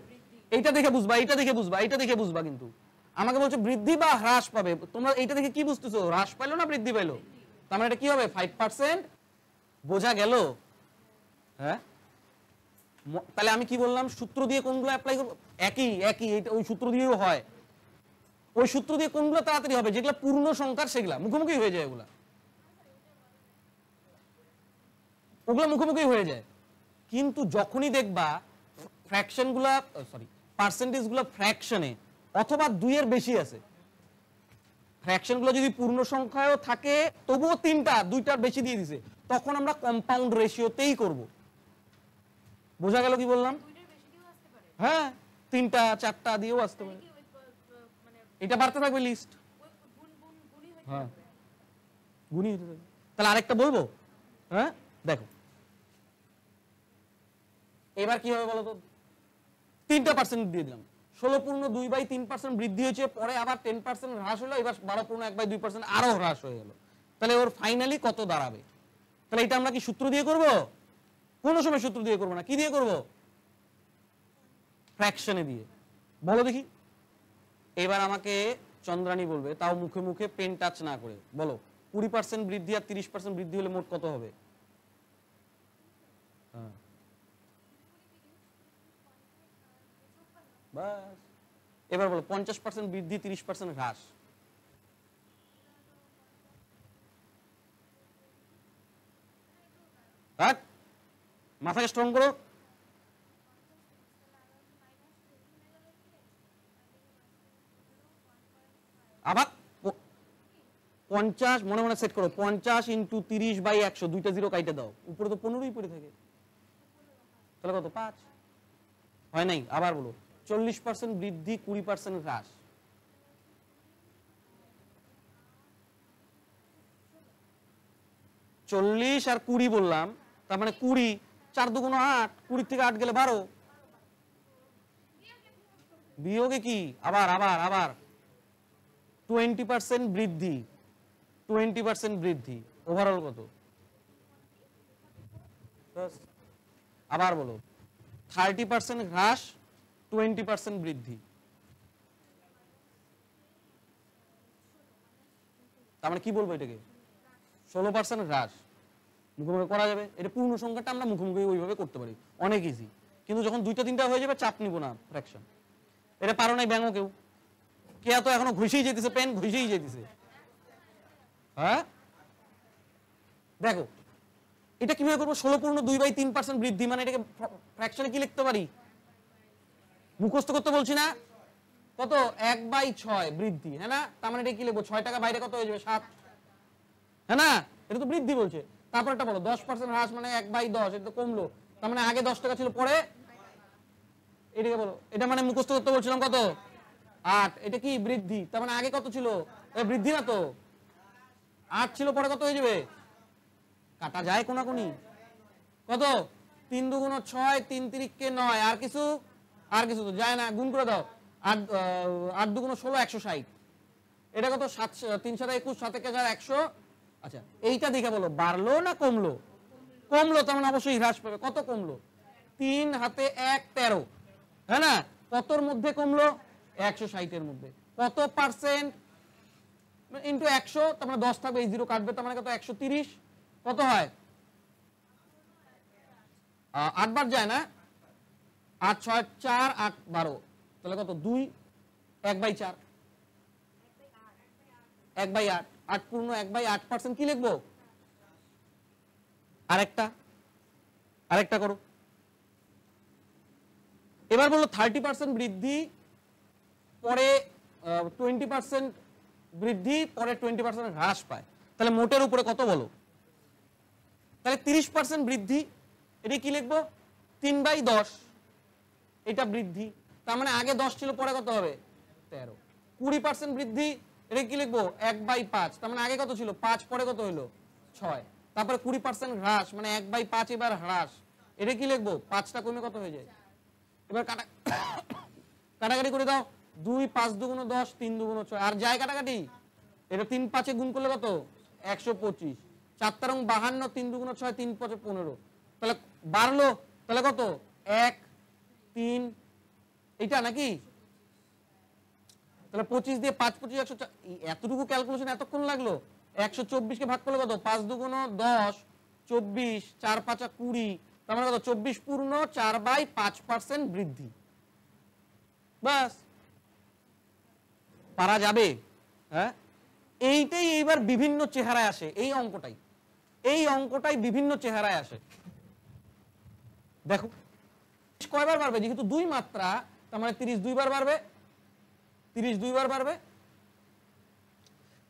এইটা দেখে বুঝবা, এইটা দেখে বুঝবা, এইটা দেখে বুঝবা। কিন্তু আমাকে বলছো বৃদ্ধি বা হ্রাস পাবে, তোমরা এইটা দেখে কি বুঝতেছো? হ্রাস পাইলো না বৃদ্ধি পাইলো? তার মানে এটা কি হবে? 5%। বোঝা গেল? হ্যাঁ তাহলে আমি কি বললাম, সূত্র দিয়ে কোনগুলো অ্যাপ্লাই করব, একই এটা ওই সূত্র দিয়েও হয়, ওই সূত্র দিয়ে কোনগুলো তাড়াতাড়ি হবে, যেগুলো পূর্ণ সংখ্যার সেগুলা মুখোমুখি হয়ে যায়, ওগুলা মুখোমুখি হয়ে যায়। কিন্তু যখনই দেখবা ফ্র্যাকশন গুলা, সরি পার্সেন্টেজ গুলা ফ্র্যাকশনে অথবা 2 এর বেশি আছে, ফ্র্যাকশন গুলো যদি পূর্ণ সংখ্যায়ও থাকে তবুও 3টা 2টার বেশি দিয়ে দিছে, তখন আমরা কম্পাউন্ড রেশিওতেই করব। বোঝা গেল কি বললাম? হ্যাঁ 3টা 4টা দিয়েও আসতে পারে, এটা বাড়তে থাকবে লিস্ট, হ্যাঁ গুণই হতে থাকবে। তাহলে আরেকটা বলবো, হ্যাঁ দেখো এবার কি হবে বলো তো, 3টা পার্সেন্ট দিয়ে দিলাম, 16.2/3% বৃদ্ধি হয়েছে, পরে আবার 10% হ্রাস হলো, এবার 12.1/2% আরো হ্রাস হয়ে গেল, তাহলে ওর ফাইনালি কত দাঁড়াবে? তাহলে এটা আমরা কি সূত্র দিয়ে করব? কোনো সময় সূত্র দিয়ে করব না, কি দিয়ে করব? ফ্র্যাকশনে দিয়ে। বলো দেখি, এবার আমাকে চন্দ্রানী বলবে, তাও মুখে মুখে পেন টাচ না করে বলো, 20% বৃদ্ধি আর 30% বৃদ্ধি হলে মোট কত হবে? বাস, এবার বলো 50% বৃদ্ধি 30% হ্রাস, মাথাকে স্ট্রং করো। আবার 50 মনে মনে সেট করো, 50 × 30/100, 2টা 0 কাইটে দাও, উপরে তো 15ই পড়ে থাকে, তাহলে কত? 5 হয় নাই? আবার বলো 40% বৃদ্ধি 20% হ্রাস, চল্লিশ আর 20 বললাম, তার মানে 20, 4 × 2 = 8, 20 থেকে 8 গেলে 12, বিয়োগে কি আবার আবার আবার 20% বৃদ্ধি, 20% বৃদ্ধি, ওভারঅল কত? আবার বলো 30% হ্রাস 20% বৃদ্ধি, তার মানে কি বলবো এটাকে? 16% হ্রাস। মুখোমুখি করা যাবে, এটা পূর্ণ সংখ্যাটা আমরা মুখোমুখি ওইভাবে করতে পারি, অনেক ইজি। কিন্তু যখন 2টা 3টা হয়ে যাবে চাপ নিব না ফ্র্যাকশন, এটা পারো নাই ব্যাঙও কেউ, কে তো এখনো ঘুষেই যেতেছে, পেন ঘুষেই যেতেছে। হ্যাঁ দেখো এটা কিভাবে করবো, 16.2/3% বৃদ্ধি, মানে এটাকে ফ্র্যাকশনে কি লিখতে পারি? মুখস্থ করতে বলছি না, কত? 1/6 বৃদ্ধি, হ্যাঁ না? তার মানে এটা কি লিখবো, 6 টাকা বাইরে কত হয়ে যাবে? 7, হ্যাঁ না? এটা তো বৃদ্ধি বলছে। তারপর একটা বলো 10% হ্রাস, মানে 1/10, এটা তো কমলো, তার মানে আগে 10 টাকা ছিল, পরে এটাকে বলো, এটা মানে মুখস্থ করতে বলছিলাম কত? 8, এটা কি বৃদ্ধি, তার মানে আগে কত ছিল? বৃদ্ধি না তো, 8 ছিল, পরে কত হয়ে যাবে? কাটা যায় কোনাকুনি, কত? 3 × 2 = 6, 3 × 3 = 9, আর কিছু? আর কিছু তো যায় না, গুণ করে দাও, 8 × 2 = 16, 160, এটা কত? 7, 3 × 7 = 21, 7 × 1 = 100। আচ্ছা এইটা দেখে বলো বাড়লো না কমলো? কমলো, তার মানে অবশ্যই হ্রাস পাবে। কত কমলো? 3 হাতে 1, 13, হ্যাঁ না? কতর মধ্যে কমলো? 160 এর মধ্যে। কত পার্সেন্ট ইন্টু 100, তার মানে 10 থাকবে, এই 0 কাটবে, তার মানে কত? 130। কত হয়? 8 বার যায় না, 8 × 6 = 4, 8 × 12, তাহলে কত? 2, 1/4, 1/8, 8 পূর্ণ 1/8% কি লিখবো? আরেকটা করো, এবার বললো 30% বৃদ্ধি, পরে 20% বৃদ্ধি, পরে 20% হ্রাস পায়, তাহলে মোটের উপরে কত বলো? তাহলে 30% বৃদ্ধি, এটা কি লিখবো? 3/10, এটা বৃদ্ধি, তার মানে আগে 10 ছিল, পরে কত হবে? 13। 20% বৃদ্ধি, এটা কি লিখবো? 1/5, তার মানে আগে কত ছিল? 5, পরে কত হলো? 6। তারপরে 20% হ্রাস, মানে 1/5 এবার হ্রাস, এটা কি লিখবো? 5টা কমে কত হয়ে যায়? এবার কাটাকাটি করে দাও, 2, 5 × 2 = 10, 3 × 2 = 6, আর যায় কাটাকাটি, এটা 3 5 গুণ করলে কত? 125, 4 × 52, 3 × 2 = 6, 3 5 = 15, তাহলে বাড়লো, তাহলে কত? 1, 3, এটা নাকি? তাহলে 25 দিয়ে 5 × 25 = 100, এতটুকু ক্যালকুলেশন এতক্ষণ লাগলো? 124 কে ভাগ করলে কত? 5 × 2 = 10, 24, 4 × 5 = 20, তার মানে কত 24 পূর্ণ 4/5% বৃদ্ধি। বাস, পারা যাবে? হ্যাঁ, এইটাই এইবার বিভিন্ন চেহারায় আসে। এই অঙ্কটাই বিভিন্ন চেহারায় আসে। দেখো কয়বার বাড়বে, যেহেতু 2 মাত্রা তার মানে 30 2বার বাড়বে, 30 2বার বাড়বে।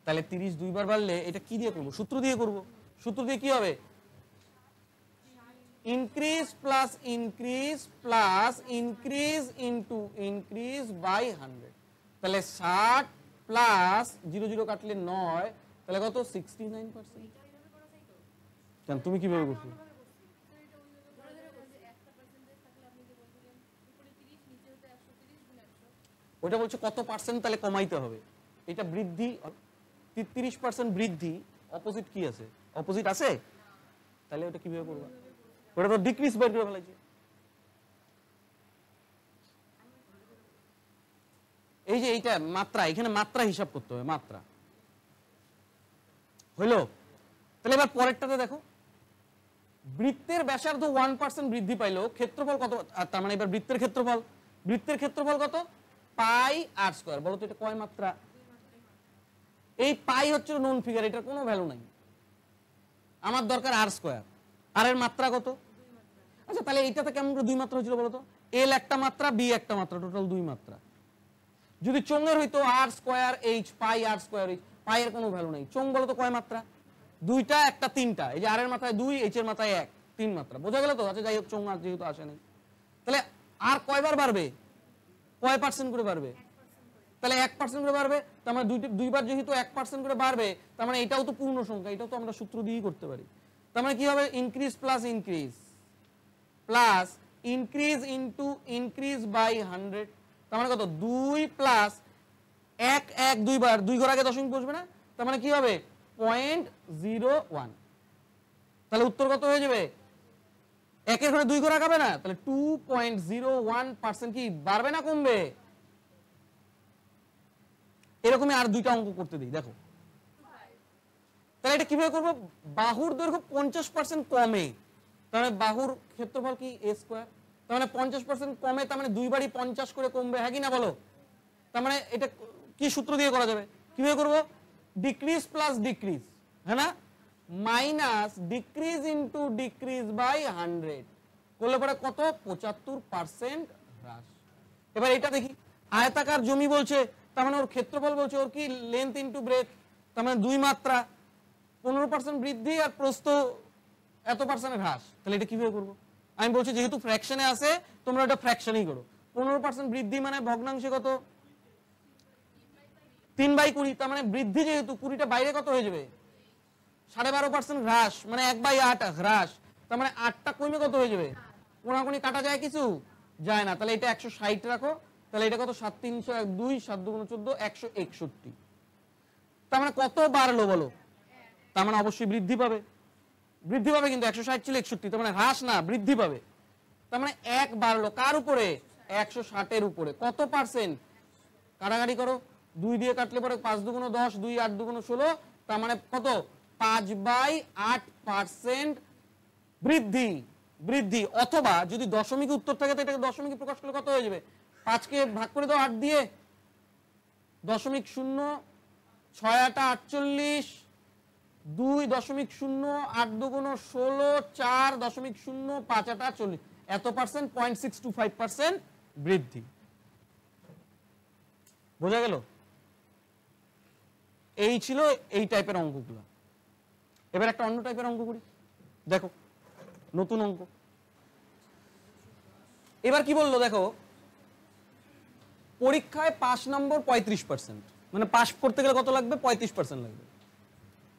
তাহলে 30 2বার বাড়লে এটা কি দিয়ে করব? সূত্র দিয়ে করব। সূত্র দিয়ে কি হবে? Increase plus increase plus increase into increase by 100। তাহলে 60 প্লাস 0 0 কাটলে 9, তাহলে কত 69%। কেন তুমি কিভাবে করছো? ওটা বলছে কত পার্সেন্ট তাহলে কমাইতে হবে। এটা বৃদ্ধি 30% বৃদ্ধি, অপোজিট কি আছে? অপোজিট আছে, তাহলে ওটা কিভাবে করবা? ওটা তো ডিক্রিজ বের করে ফেলাইছে। এই যে এইটা মাত্রা, এখানে মাত্রা হিসাব করতে হবে, মাত্রা হইলো। তাহলে এবার পরেরটাতে দেখো, বৃত্তের ব্যাসার্ধ 1% বৃদ্ধি পাইলো, ক্ষেত্রফল কত? তার মানে এবার বৃত্তের ক্ষেত্রফল কত? পাই আর স্কয়ার। বলো তো এটা কয় মাত্রা? এই পাই হচ্ছে নন ফিগার, এটার কোনো ভ্যালু নাই। আমার দরকার আর স্কয়ার। আর এর মাত্রা কত? আচ্ছা, তাহলে এইটাতে কেমন করে 2 মাত্রা হয়েছিল বলো তো? এল একটা মাত্রা, বি একটা মাত্রা, টোটাল 2 মাত্রা। যদি চোঙের হইতো আর স্কয়ার এইচ, পাই আর স্কয়ার এইচ, পাই এর কোনো ভ্যালু নেই। চোঙ বলো তো কয় মাত্রা? 2টা, একটা 3টা। এই যে আর এর মাথায় 2, এইচ এর মাথায় 1, 3 মাত্রা। বোঝা গেল তো? আচ্ছা যাই হোক, চোঙ আর যেহেতু আসে নাই, তাহলে আর কয়বার বাড়বে? কয় পার্সেন্ট করে বাড়বে? তাহলে 1% করে বাড়বে। তার মানে দুইবার যেহেতু 1% করে বাড়বে, তার মানে এটাও তো পূর্ণ সংখ্যা, এটাও তো আমরা সূত্র দিয়েই করতে পারি। তার মানে কি হবে? Increase plus increase plus increase into increase by 100। তার মানে কত? 2 প্লাস 1 1 দুইবার, 2 ঘর আগে দশমিক বসবে না? তার মানে কি হবে? 0.01। তাহলে উত্তর কত হয়ে যাবে? 1 এর ঘরে 2 ঘর আগাবে না? তাহলে 2.01% কি বাড়বে না কমবে? এরকমই আর 2টা অঙ্ক করতে দিই, দেখো। তাহলে এটা কিভাবে করবো? বাহুর দৈর্ঘ্য 50% কমে, তার মানে বাহুর ক্ষেত্রফল কি? a square. তার মানে 50% কমে, তার মানে 2 বারই 50 করে কমবে, হ্যাঁ কি না বলো? তার মানে এটা কি সূত্র দিয়ে করা যাবে? কিভাবে করবো? ডিক্রিজ প্লাস ডিক্রিজ, হ্যাঁ না, minus decrease into decrease by 100 করলে পরে কত? 75% হ্রাস। এবার এটা দেখি, আয়তাকার জমি বলছে, তার মানে ওর ক্ষেত্রফল বলছে ওর কি? লেন্থ ইনটু ব্রেথ, তার মানে 2 মাত্রা, 15% বৃদ্ধি আর প্রস্থ এত পার্সেন্ট হ্রাস। তাহলে এটা কিভাবে করবো? আমি বলছি যেহেতু ফ্র্যাকশনে আছে, তোমরা এটা ফ্র্যাকশনই করো। 15% বৃদ্ধি মানে ভগ্নাংশে কত? 3/20। তার মানে বৃদ্ধি যেহেতু, 20টা বাইরে কত হয়ে যাবে? 12.5% হ্রাস, মানে 1/8 হ্রাস। তার মানে 8টা কমে কত হয়ে যাবে? কোনাকুনি কাটা যায় কিছু? যায় না। তাহলে এটা 160 রাখো। তাহলে এটা কত? 7 3 1 2 7 2 14 161। তার মানে কত বাড়লো বলো? তার মানে অবশ্যই বৃদ্ধি পাবে, বৃদ্ধি পাবে, কিন্তু 160 ছিল 61, তার মানে হ্রাস না, বৃদ্ধি পাবে। তার মানে 1 বাড়লো কার উপরে? 160 এর উপরে। কত পার্সেন্ট? কাটাকাটি করো, 2 দিয়ে কাটলে পরে 5 2 10, 2 8 2 16, তার মানে কত? 5/8% বৃদ্ধি। বৃদ্ধি, অথবা যদি দশমিক উত্তর থাকে তো এটাকে দশমিকে প্রকাশ করলে কত হয়ে যাবে? 5কে ভাগ করে দাও 8 দিয়ে, 0.0 6 8 48, 2.0 8 2 16, 4.0 5 8 40, এত পার্সেন্ট, 0.625% বৃদ্ধি। বোঝা গেল? এই ছিল এই টাইপের অঙ্কগুলো। এবার একটা অন্য টাইপের অঙ্ক করি, দেখো নতুন অঙ্ক। এবার কি বললো দেখো, পরীক্ষায় পাস নম্বর 35%, মানে পাস করতে গেলে কত লাগবে? 35% লাগবে।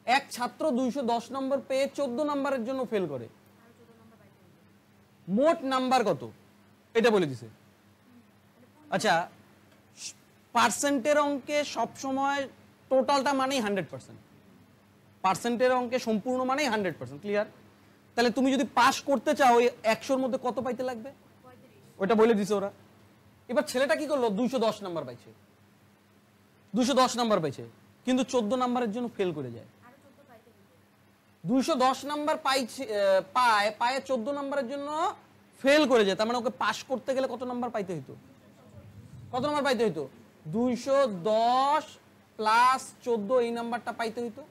এক ছাত্র 210 নম্বর পেয়ে 14 নম্বরের জন্য ফেল করে, মোট নাম্বার কত? এটা বলে দিছে। আচ্ছা, পার্সেন্টের অঙ্কে সবসময় টোটালটা মানেই 100%, পার্সেন্টের অঙ্কে সম্পূর্ণ মানেই 100%, ক্লিয়ার? তাহলে তুমি যদি পাস করতে চাও ওই 100-র মধ্যে কত পাইতে লাগবে? ওইটা বলে দিছে ওরা। এবার ছেলেটা কি করলো? 210 নাম্বার পাইছে, 210 নাম্বার পাইছে, কিন্তু 14 নাম্বারের জন্য ফেল করে যায়। 210 নাম্বার পায় 14 নাম্বারের জন্য ফেল করে যায়, তার মানে ওকে পাস করতে গেলে কত নাম্বার পাইতে হইতো? কত নাম্বার পাইতে হইতো? 210 প্লাস 14 এই নাম্বারটা পাইতে হইতো।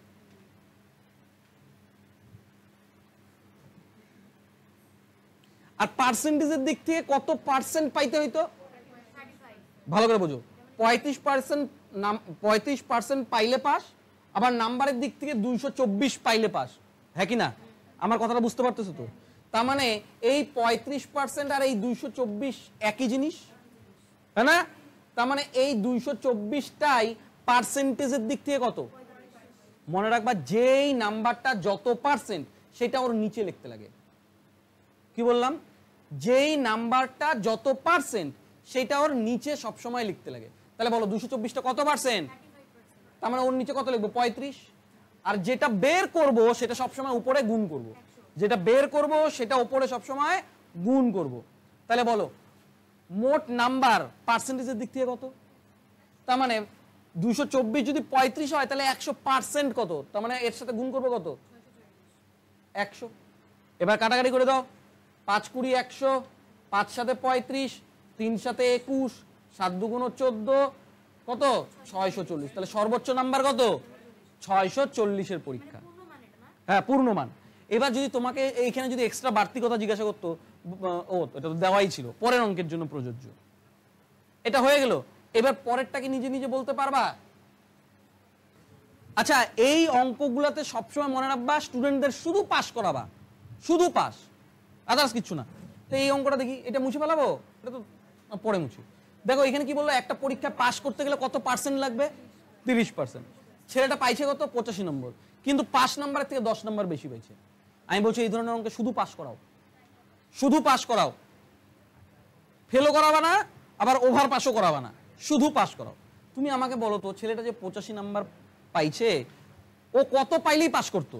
আর পার্সেন্টেজের দিক থেকে কত পার্সেন্ট পাইতে হইতো? ভালো করে বোঝো, 35% পাইলে পাস, আবার নাম্বারের দিক থেকে 224 পাইলে পাস, হ্যাঁ কি না? আমার কথাটা বুঝতে পারতেছো তো? তার মানে এই 35% আর এই 224 একই জিনিস, হ্যাঁ না? তার মানে এই 224টাই পার্সেন্টেজের দিক থেকে কত? মনে রাখবা, যেই নাম্বারটা যত পার্সেন্ট সেটা ওর নিচে লিখতে লাগে। কি বললাম? যেই নাম্বারটা যত পার্সেন্ট সেটা ওর নিচে সবসময় লিখতে লাগে। তাহলে বলো 224টা কত পার্সেন্ট? তার মানে ওর নিচে কত লিখবো? 35। আর যেটা বের করব সেটা সবসময় উপরে গুণ করব, যেটা বের করব সেটা উপরে সবসময় গুণ করব। তাহলে বলো মোট নাম্বার পার্সেন্টেজের দিক থেকে কত? তার মানে 224 যদি 35 হয় তাহলে 100% কত? তার মানে এর সাথে গুণ করবো কত? 100। এবার কাটাকাটি করে দাও, 5 20 100, 5 সাথে 35, 3 সাথে 21, 7 2 14, কত? 640। তাহলে সর্বোচ্চ নাম্বার কত? 640 এর পরীক্ষা। হ্যাঁ, পূর্ণমান। এবার যদি তোমাকে এইখানে যদি এক্সট্রা বাড়তি কথা জিজ্ঞাসা করতো, ও এটা তো দেওয়াই ছিল, পরের অঙ্কের জন্য প্রযোজ্য, এটা হয়ে গেল। এবার পরেরটা কি নিজে নিজে বলতে পারবা? আচ্ছা, এই অঙ্কগুলোতে সবসময় মনে রাখবা স্টুডেন্টদের শুধু পাস করাবা, শুধু পাস, আদার্স কিছু না। তো এই অঙ্কটা দেখি, এটা মুছে ফেলাবো, এটা তো পরে মুছি। দেখো এখানে কি বললো, একটা পরীক্ষা পাস করতে গেলে কত পার্সেন্ট লাগবে? 30%। ছেলেটা পাইছে কত? 85 নম্বর, কিন্তু 5 নম্বরের থেকে 10 নম্বর বেশি পাইছে। আমি বলছি এই ধরনের অঙ্কে শুধু পাস করাও, শুধু পাস করাও, ফেলও করাবা না, আবার ওভার পাসও করাবা না, শুধু পাস করাও। তুমি আমাকে বলো তো, ছেলেটা যে 85 নাম্বার পাইছে, ও কত পাইলেই পাস করতো?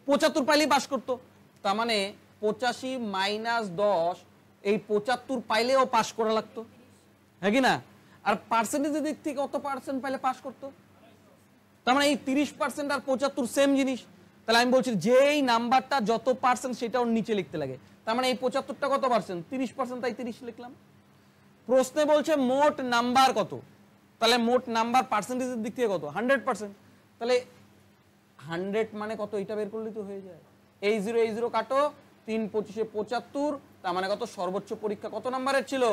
75 পাইলেই পাস করতো। তার মানে 85 মাইনাস 10, এই 75 পাইলে ও পাস করা লাগতো, হ্যাঁ কি না? আর পার্সেন্টেজের দিক থেকে কত পার্সেন্ট পাইলে পাস করতো? তার মানে এই 30% আর 75 সেম জিনিস। তাহলে আমি বলছি যেই নাম্বারটা যত পার্সেন্ট সেটা ওর নিচে লিখতে লাগে। তার মানে এই 75টা কত পার্সেন্ট? 30%, তাই 30 লিখলাম। প্রশ্নে বলছে মোট নাম্বার কত, তাহলে মোট নাম্বার পার্সেন্টেজের দিক থেকে কত? 100%। তাহলে 100 মানে কত? এটা বের করলেই তো হয়ে যায়। এই 0 কাটো, 3 25 75, তার মানে কত? সর্বোচ্চ পরীক্ষা কত নাম্বারের ছিল?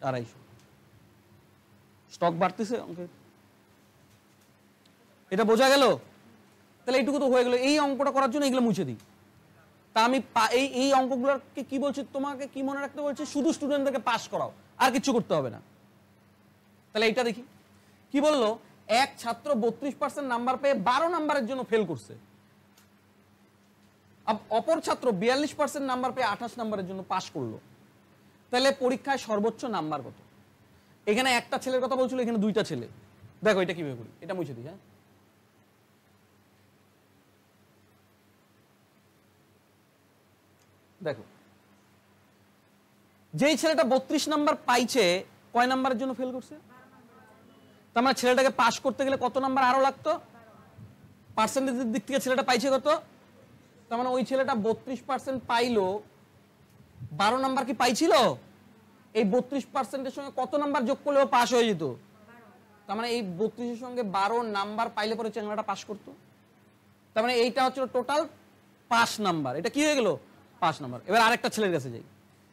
250। স্টক বাড়তেছে অঙ্কের, এটা বোঝা গেল? তাহলে এইটুকু তো হয়ে গেল। এই অঙ্কটা করার জন্য এগুলো মুছে দিই। তা আমি এই অঙ্কগুলোকে কি বলছি, তোমাকে কি মনে রাখতে বলছি? শুধু স্টুডেন্টদেরকে পাস করাও, আর কিছু করতে হবে না। তাহলে এইটা দেখি কি বললো, এক ছাত্র 32% নাম্বার পেয়ে 12 নাম্বারের জন্য ফেল করছে, অপর ছাত্র 42% নাম্বার পেয়ে 28 নাম্বারের জন্য পাস করলো। তাহলে পরীক্ষায় সর্বোচ্চ নাম্বার কত? এখানে একটা ছেলের কথা বলছিল, এখানে দুইটা ছেলে। দেখো এটা কিভাবে করি, এটা মুছে দিই। হ্যাঁ, দেখো যেই ছেলেটা 32 নাম্বার পাইছে, কয় নাম্বারের জন্য ফেল করছে? তার মানে ছেলেটাকে পাস করতে গেলে কত নাম্বার আরো লাগতো? পার্সেন্টেজের দিক থেকে ছেলেটা পাইছে কত? তার মানে ওই ছেলেটা 32% পাইলো, 12 নাম্বার কি পাইছিল? এই 32%-এর সঙ্গে কত নাম্বার যোগ করলেও পাস হয়ে যেত? তার মানে এই 32-এর সঙ্গে 12 নাম্বার পাইলে পরে চ্যাংড়াটা পাস করতো। তার মানে এইটা হচ্ছে টোটাল 5 নাম্বার। এটা কি হয়ে গেল? 5 নাম্বার। এবার আরেকটা ছেলের কাছে যাই।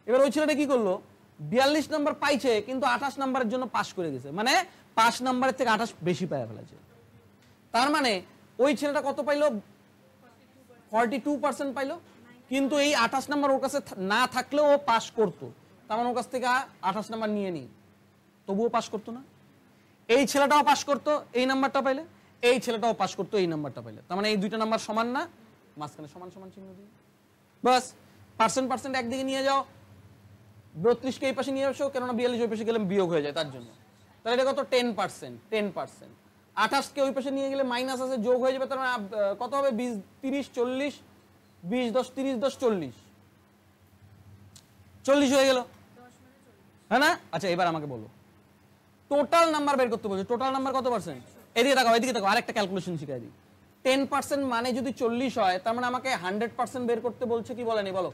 এবার ওই ছেলেটা কি করলো, 42 নাম্বার পাইছে কিন্তু 28 নাম্বারের জন্য পাস করে গেছে, মানে 5 নাম্বারের থেকে 28 বেশি পায় ফেলেছে। তার মানে ওই ছেলেটা কত পাইলো? 42% পাইলো, কিন্তু এই 28 নাম্বার ওর কাছে না থাকলেও ও পাস করতো। তার মানে ওর কাছ থেকে 28 নাম্বার নিয়ে নিই, তবুও পাস করতো না। এই ছেলেটাও পাস করতো এই নাম্বারটা পাইলে, এই ছেলেটাও পাস করতো এই নাম্বারটা পাইলে। তার মানে এই দুইটা নাম্বার সমান না, মাঝখানে সমান সমান চিহ্ন দিই। বাস, পার্সেন্ট একদিকে নিয়ে যাও, 32কে এই পাশে নিয়ে আসো, কেননা 42 ওই পাশে গেলে বিয়োগ হয়ে যায় তার জন্য। তাহলে এটা কত? 10%। 10%। 28কে ওই পাশে নিয়ে গেলে মাইনাস আছে, যোগ হয়ে যাবে। তার মানে কত হবে? 20 30 40, 20 10 30 10 40, 40 হয়ে গেল, হ্যাঁ না? আচ্ছা এবার আমাকে বলো, টোটাল নাম্বার বের করতে বলছো, টোটাল নাম্বার কত পার্সেন্ট? এদিকে তাকাও, এদিকে তাকাও, আরেকটা ক্যালকুলেশন শিখাই দিই। 10% মানে যদি 40 হয় তার মানে আমাকে 100% বের করতে বলছে কি বলেনি বলো?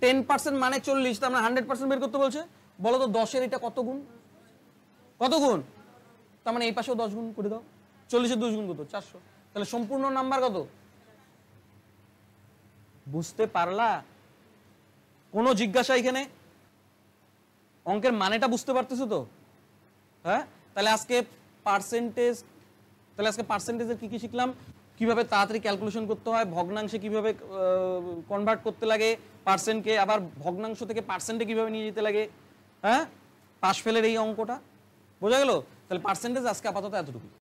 10% মানে 40, তার মানে 100% বের করতে বলছে। বলো তো 10 এর এটা কত গুণ? কত গুণ? তার মানে এই পাশেও 10 গুণ করে দাও। 40 এর 2 গুণ কত? 400। তাহলে সম্পূর্ণ নাম্বার কত? বুঝতে পারলা? কোনো জিজ্ঞাসা এখানে? অঙ্কের মানেটা বুঝতে পারতেছো তো? হ্যাঁ, তাহলে আজকে পার্সেন্টেজের কি কি শিখলাম, কিভাবে তাড়াতাড়ি ক্যালকুলেশন করতে হয়, ভগ্নাংশে কিভাবে কনভার্ট করতে লাগে, পার্সেন্টকে আবার ভগ্নাংশ থেকে পার্সেন্টে কিভাবে নিয়ে যেতে লাগে, হ্যাঁ, পাশ ফেলের এই অঙ্কটা বোঝা গেল। তাহলে পার্সেন্টেজ আজকে আপাতত এতটুকু।